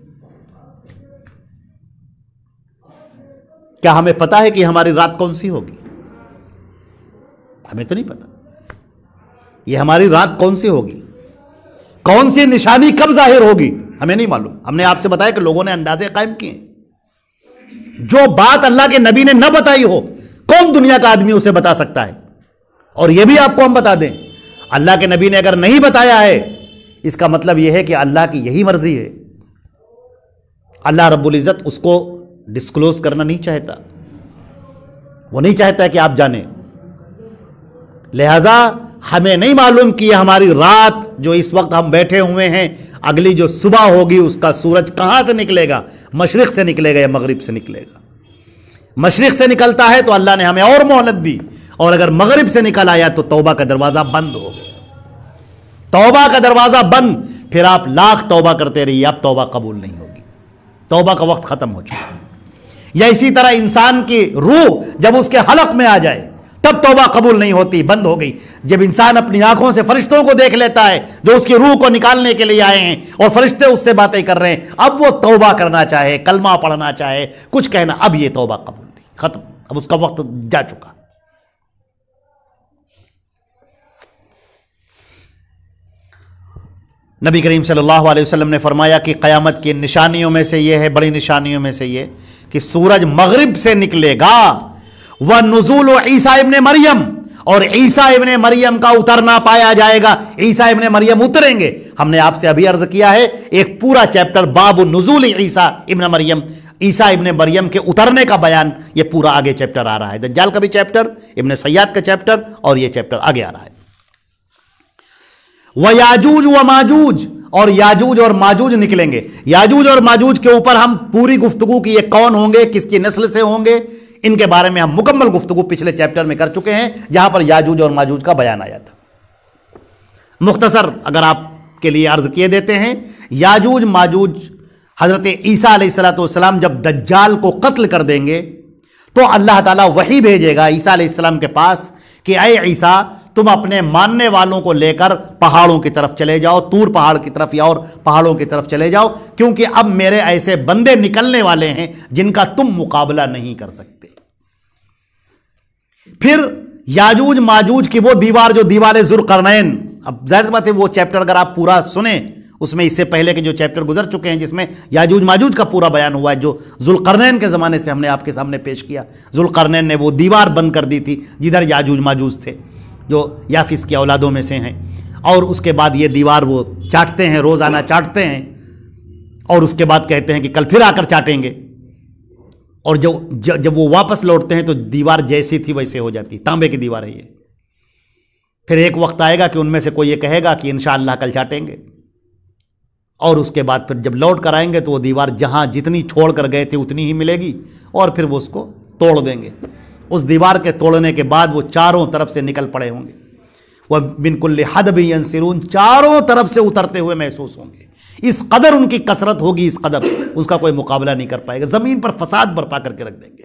کیا ہمیں پتا ہے کہ ہماری رات کون سی ہوگی؟ ہمیں تو نہیں پتا یہ ہماری رات کون سی ہوگی، کون سی نشانی کب ظاہر ہوگی، ہمیں نہیں معلوم۔ ہم نے آپ سے بتایا کہ لوگوں نے اندازے قائم کیے ہیں۔ جو بات اللہ کے نبی نے نہ بتائی ہو، کون دنیا کا آدمی اسے بتا سکتا ہے؟ اور یہ بھی آپ کو ہم بتا دیں، اللہ کے نبی نے اگر نہیں بتایا ہے، اس کا مطلب یہ ہے کہ اللہ کی یہی مرضی ہے۔ اللہ رب العزت اس کو ڈسکلوز کرنا نہیں چاہتا، وہ نہیں چاہتا کہ آپ جانیں۔ لہذا ہمیں نہیں معلوم کہ یہ ہماری رات جو اس وقت ہم بیٹھے ہوئے ہیں، اگلی جو صبح ہوگی اس کا سورج کہاں سے نکلے گا، مشرق سے نکلے گا یا مغرب سے نکلے گا۔ مشرق سے نکلتا ہے تو اللہ نے ہمیں اور مہلت دی، اور اگر مغرب سے نکل آیا تو توبہ کا دروازہ بند ہو گیا، توبہ کا دروازہ بند۔ پھر آپ لاکھ توبہ کرتے رہیے، اب توبہ قبول نہیں ہوگی، توبہ کا وقت ختم ہو چکا۔ یا اسی طرح انسان کی روح جب اس کے حلق میں آ جائے تب توبہ قبول نہیں ہوتی، بند ہو گئی۔ جب انسان اپنی آنکھوں سے فرشتوں کو دیکھ لیتا ہے جو اس کی روح کو نکالنے کے لیے آئے ہیں اور فرشتے اس سے باتیں کر رہے ہیں، اب وہ توبہ کرنا چاہے، کلمہ پڑھنا چاہے، کچھ کہنا، اب یہ توبہ قبول نہیں، ختم، اب اس کا وقت جا چکا۔ نبی کریم صلی اللہ علیہ وسلم نے فرمایا کہ قیامت کی نشانیوں میں سے یہ ہے، بڑی نشانیوں میں سے یہ کہ سورج مغرب سے نکلے گا، وَنُزُولُ عیسیٰ ابن مریم، اور عیسیٰ ابن مریم کا اترنا پایا جائے گا۔ عیسیٰ ابن مریم اتریں گے۔ ہم نے آپ سے ابھی عرض کیا ہے ایک پورا چیپٹر باب نزول عیسیٰ ابن مریم، عیسیٰ ابن مریم کے اترنے کا بیان، یہ پورا آگے چیپٹر آ رہا ہے، دجال کا بھی چیپٹر، ابن سیاد کا چیپٹر، اور یہ چیپٹر آگے آ رہا ہے۔ وَيَاجُوجُ وَمَاجُوجُ، اور یاجوج اور ماجوج نکلیں گے۔ یاجوج اور ماجوج کے اوپر ہم پوری گفتگو کی، یہ کون ہوں گے، کس کی نسل سے ہوں گے، ان کے بارے میں ہم مکمل گفتگو پچھلے چیپٹر میں کر چکے ہیں جہاں پر یاجوج اور ماجوج کا بیان آیا تھا۔ مختصر اگر آپ کے لیے عرض کیے دیتے ہیں، یاجوج ماجوج حضرت عیسیٰ علیہ السلام جب دجال کو قتل کر دیں گے تو اللہ تعالیٰ وحی بھیجے گا عیسیٰ علیہ السلام کے پاس کہ اے عیسیٰ، تم اپنے ماننے والوں کو لے کر پہاڑوں کی طرف چلے جاؤ، طور پہاڑ کی طرف یا اور پہاڑوں کی طرف چلے جاؤ، کیونکہ اب میرے ایسے بندے نکلنے والے ہیں جن کا تم مقابلہ نہیں کر سکتے۔ پھر یاجوج ماجوج کی وہ دیوار جو دیوار ذوالقرنین، اب ظاہر سی بات ہے وہ چیپٹر اگر آپ پورا سنیں، اس میں اس سے پہلے کے جو چیپٹر گزر چکے ہیں جس میں یاجوج ماجوج کا پورا بیان ہوا ہے، جو ذوالقرنین کے زمانے سے ہم نے آپ کے سامنے پیش کیا۔ ذوالقرنین نے وہ دیوار بند کر دی تھی جدھر یاجوج ماجوج تھے جو یافس کی اولادوں میں سے ہیں، اور اس کے بعد یہ دیوار وہ چاٹتے ہیں، روزانہ چاٹتے ہیں، اور اس کے بعد کہتے ہیں کہ کل پھر آ کر چاٹیں گے، اور جب وہ واپس لوٹتے ہیں تو دیوار جیسی تھی ویسے ہو جاتی، تانبے کی دیوار ہے یہ۔ پھر ایک وقت آئے گا کہ ان میں سے کوئی یہ کہے گا کہ انشاءاللہ کل چاٹیں گے، اور اس کے بعد پھر جب لوٹ کر آئیں گے تو وہ دیوار جہاں جتنی چھوڑ کر گئے تھے اتنی ہی ملے گی، اور پھر وہ اس کو توڑ دیں گے۔ اس دیوار کے توڑنے کے بعد وہ چاروں طرف سے نکل پڑے ہوں گے، وہ مِن کُلِّ حَدَبٍ يَنسِلُونَ، چاروں طرف سے اترتے ہوئے محسوس ہوں گے۔ اس قدر ان کی کثرت ہوگی، اس قدر اس کا کوئی مقابلہ نہیں کر پائے گا۔ زمین پر فساد برپا کر کے رکھ دیں گے،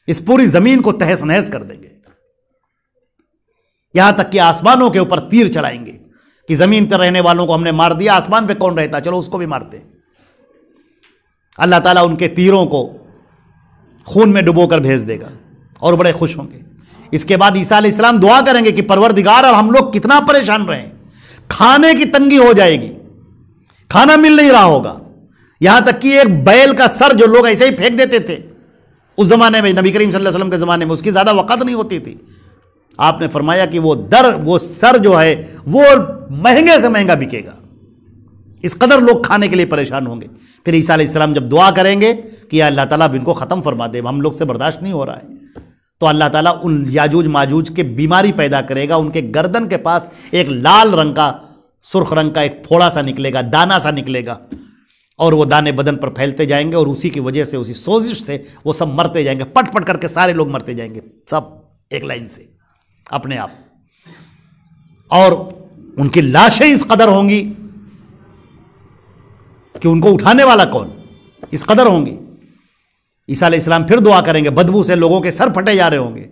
اس پوری زمین کو تہس نہس کر دیں گے، یہاں تک کہ آسمانوں کے اوپر تیر چلائیں گے کہ زمین پر رہنے والوں کو ہم نے مار دیا، آسمان پہ کون رہتا، چلو اس کو بھی مارتے ہیں۔ اللہ تعالیٰ ان کے تیروں کو خون میں ڈبو کر بھیج دے گا اور بڑے خوش ہوں گے۔ اس کے بعد عیسیٰ علیہ السلام دعا کریں گے کہ پروردگار، اور ہم لوگ کتنا پریشان رہے، کھانے کی تنگی ہو جائے گی، کھانا مل نہیں رہا ہوگا، یہاں تک کہ ایک بیل کا سر جو لوگ ایسے ہی پھینک دیتے تھے اس زمانے میں، نبی کریم صلی اللہ علیہ وسلم کے زمانے میں اس کی زیادہ وقت نہیں ہوتی تھی، آپ نے فرمایا کہ وہ سر جو ہے وہ مہنگے سے مہنگا بکے گا، اس قدر لوگ کھانے کے لیے پریشان ہوں گے۔ پھر عیسیٰ علیہ السلام جب دعا کریں گے کہ یا اللہ تعالیٰ ان کو ختم فرما دے، ہم لوگ سے برداشت نہیں ہو رہا ہے، تو اللہ تعالیٰ ان یاجوج ماجوج کے بیماری پیدا کرے گا، ان کے گردن کے پاس ایک لال رنگ کا، سرخ رنگ کا ایک پھوڑا سا نکلے گا، دانا سا نکلے گا، اور وہ دانے بدن پر پھیلتے جائیں گے، اور اسی کی وجہ سے، اسی سوزش سے وہ سب مرتے جائیں گے، پٹ پٹ کر کے سارے لوگ مرتے جائیں گے، سب ایک لائن سے اپنے آپ، اور ان کی لاشیں اس قدر ہوں گی کہ ان کو اٹھانے والا کون، اس قدر ہوں گی۔ عیسیٰ علیہ السلام پھر دعا کریں گے، بدبو سے لوگوں کے سر پھٹے جا رہے ہوں گے،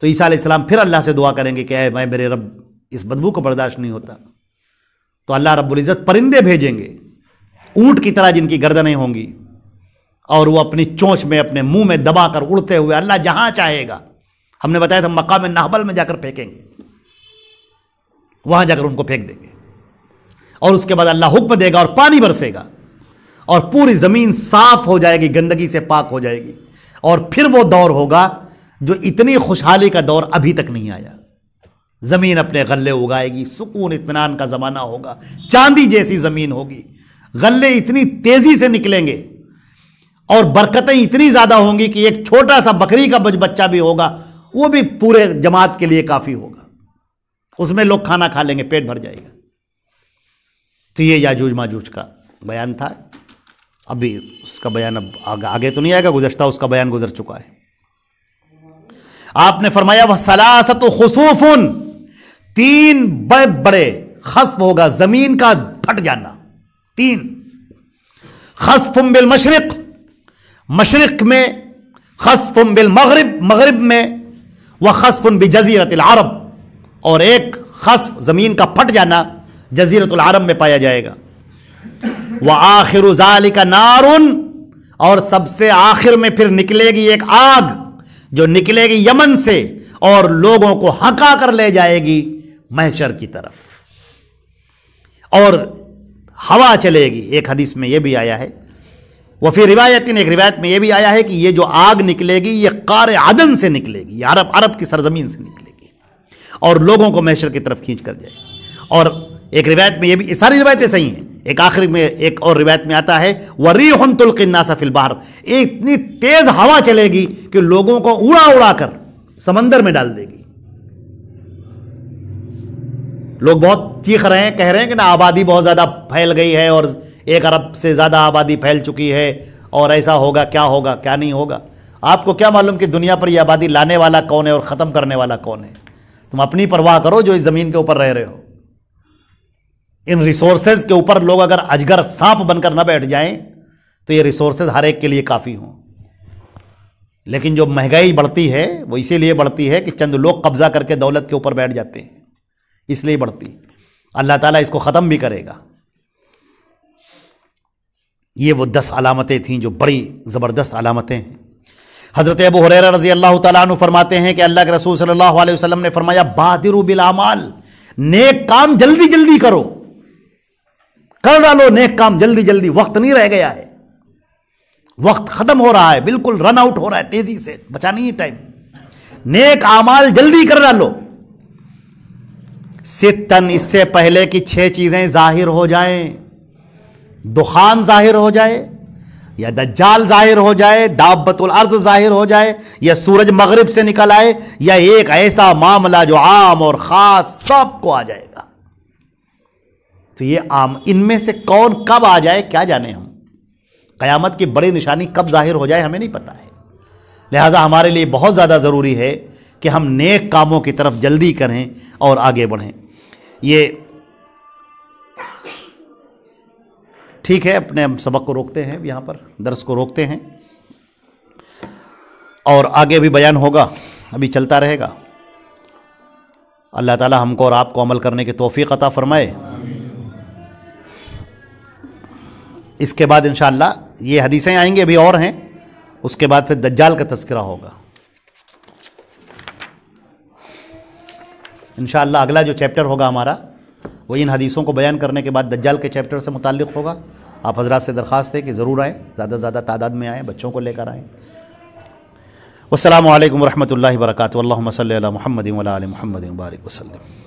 تو عیسیٰ علیہ السلام پھر اللہ سے دعا کریں گے کہ اے میں میرے رب، اس بدبو کو برداشت نہیں ہوتا، تو اللہ رب العزت پرندے بھیجیں گے اونٹ کی طرح جن کی گردنیں ہوں گی، اور وہ اپنی چونچ میں اپنے منہ میں دبا کر اڑتے ہوئے اللہ جہاں چاہے گا، ہم نے بتایا تھا مقام نہبل میں جا کر پھینکیں گے، وہاں جا کر ان کو پھینک دیں گے، اور اس کے بعد اللہ حکم دے گا اور پانی برسے گا، اور پوری زمین صاف ہو جائے گی، گندگی سے پاک ہو جائے گی، اور پھر وہ دور ہوگا جو اتنی خوشحالی کا دور ابھی تک نہیں آیا، زمین اپنے غلے اگائے گی، سکون اطمینان کا زمانہ ہوگا، چاندی جیسی زمین ہوگی، غلے اتنی تیزی سے نکلیں گے، اور برکتیں اتنی زیادہ ہوں گی کہ ایک چھوٹا سا بکری کا بچہ بھی ہوگا وہ بھی پورے جماعت کے لیے کافی ہوگا، اس میں لوگ کھانا کھا لیں گے، پیٹ بھر جائے گا۔ تو یہ یاجوج ماجوج کا بیان تھا، ابھی اس کا بیان اب آگے تو نہیں آئے گا، گزشتہ اس کا بیان گزر چکا ہے۔ آپ نے فرمایا وَثَلَاثَةُ خُسُوفٌ، تین بڑے بڑے خسف ہوگا، زمین کا پھٹ جانا، تین، خسف بالمشرق، مشرق میں، خسف بالمغرب، مغرب میں، وخسف بجزیرۃ العرب، اور ایک خسف زمین کا پھٹ جانا جزیرۃ العرب میں پایا جائے گا. وآخر ذالک نار، اور سب سے آخر میں پھر نکلے گی ایک آگ جو نکلے گی یمن سے اور لوگوں کو ہکا کر لے جائے گی محشر کی طرف، اور ہوا چلے گی. ایک حدیث میں یہ بھی آیا ہے، وفی روایت، ایک روایت میں یہ بھی آیا ہے کہ یہ جو آگ نکلے گی یہ قار عدن سے نکلے گی، یہ عرب کی سرزمین سے نکلے گی اور لوگوں کو محشر کی طرف کھینچ کر جائے گی. اور ایک روایت میں یہ بھی، ساری روایتیں صحیح ہیں، ایک آخر میں ایک اور روایت میں آتا ہے وَرِيحٌ تُلْقِي النَّاسَ فِي الْبَحْرِ، اتنی تیز ہوا چلے گی کہ لوگوں کو اڑا اڑا کر سمندر میں ڈال دے گی. لوگ بہت چیخ رہے ہیں، کہہ رہے ہیں کہ نا آبادی بہت زیادہ پھیل گئی ہے اور 1 ارب سے زیادہ آبادی پھیل چکی ہے اور ایسا ہوگا کیا نہیں ہوگا. آپ کو کیا معلوم کہ دنیا پر یہ آبادی لانے والا کون ہے اور ختم کرنے والا کون ہے؟ تم اپنی پرواہ کرو جو اس زمین کے اوپر رہ رہے ہو. ان ریسورسز کے اوپر لوگ اگر اجگر سانپ بن کر نہ بیٹھ جائیں تو یہ ریسورسز ہر ایک کے لیے کافی ہوں. لیکن جو مہنگائی بڑھتی ہے وہ اسی لیے بڑھتی ہے کہ چند لوگ قبضہ کر کے دولت کے اوپر بیٹھ جاتے ہیں، اس لیے بڑھتی. اللہ تعالیٰ اس کو ختم بھی کرے گا. یہ وہ 10 علامتیں تھیں جو بڑی زبردست علامتیں ہیں. حضرت ابو ہریرہ رضی اللہ تعالیٰ عنہ فرماتے ہیں کہ اللہ کے رسول صلی اللہ علیہ وسلم نے فرمایا بادروا بالاعمال، نیک کام جلدی جلدی کرو، کر ڈالو نیک کام جلدی جلدی. وقت نہیں رہ گیا ہے، وقت ختم ہو رہا ہے، بالکل رن آؤٹ ہو رہا ہے، تیزی سے بچا نہیں ٹائم. نیک اعمال جلدی کر ڈالو. ستن، اس سے پہلے کہ 6 چیزیں ظاہر ہو جائیں، دخان ظاہر ہو جائے یا دجال ظاہر ہو جائے، دابت الارض ظاہر ہو جائے یا سورج مغرب سے نکل آئے یا ایک ایسا معاملہ جو عام اور خاص سب کو آ جائے گا. تو یہ عام، ان میں سے کون کب آ جائے کیا جانے ہم. قیامت کی بڑی نشانی کب ظاہر ہو جائے ہمیں نہیں پتا ہے. لہٰذا ہمارے لیے بہت زیادہ ضروری ہے کہ ہم نیک کاموں کی طرف جلدی کریں اور آگے بڑھیں. یہ ٹھیک ہے، اپنے ہم سبق کو روکتے ہیں، یہاں پر درس کو روکتے ہیں اور آگے بھی بیان ہوگا، ابھی چلتا رہے گا. اللہ تعالی ہم کو اور آپ کو عمل کرنے کی توفیق عطا فرمائے. اس کے بعد انشاءاللہ یہ حدیثیں آئیں گے، ابھی اور ہیں، اس کے بعد پھر دجال کا تذکرہ ہوگا انشاءاللہ. اگلا جو چیپٹر ہوگا ہمارا وہ ان حدیثوں کو بیان کرنے کے بعد دجال کے چیپٹر سے متعلق ہوگا. آپ حضرات سے درخواست ہے کہ ضرور آئیں، زیادہ سے زیادہ تعداد میں آئیں، بچوں کو لے کر آئیں. والسلام علیکم ورحمۃ اللہ وبرکاتہ. اللہم صلی علی محمد وعلی آل محمد وبارک وسلم.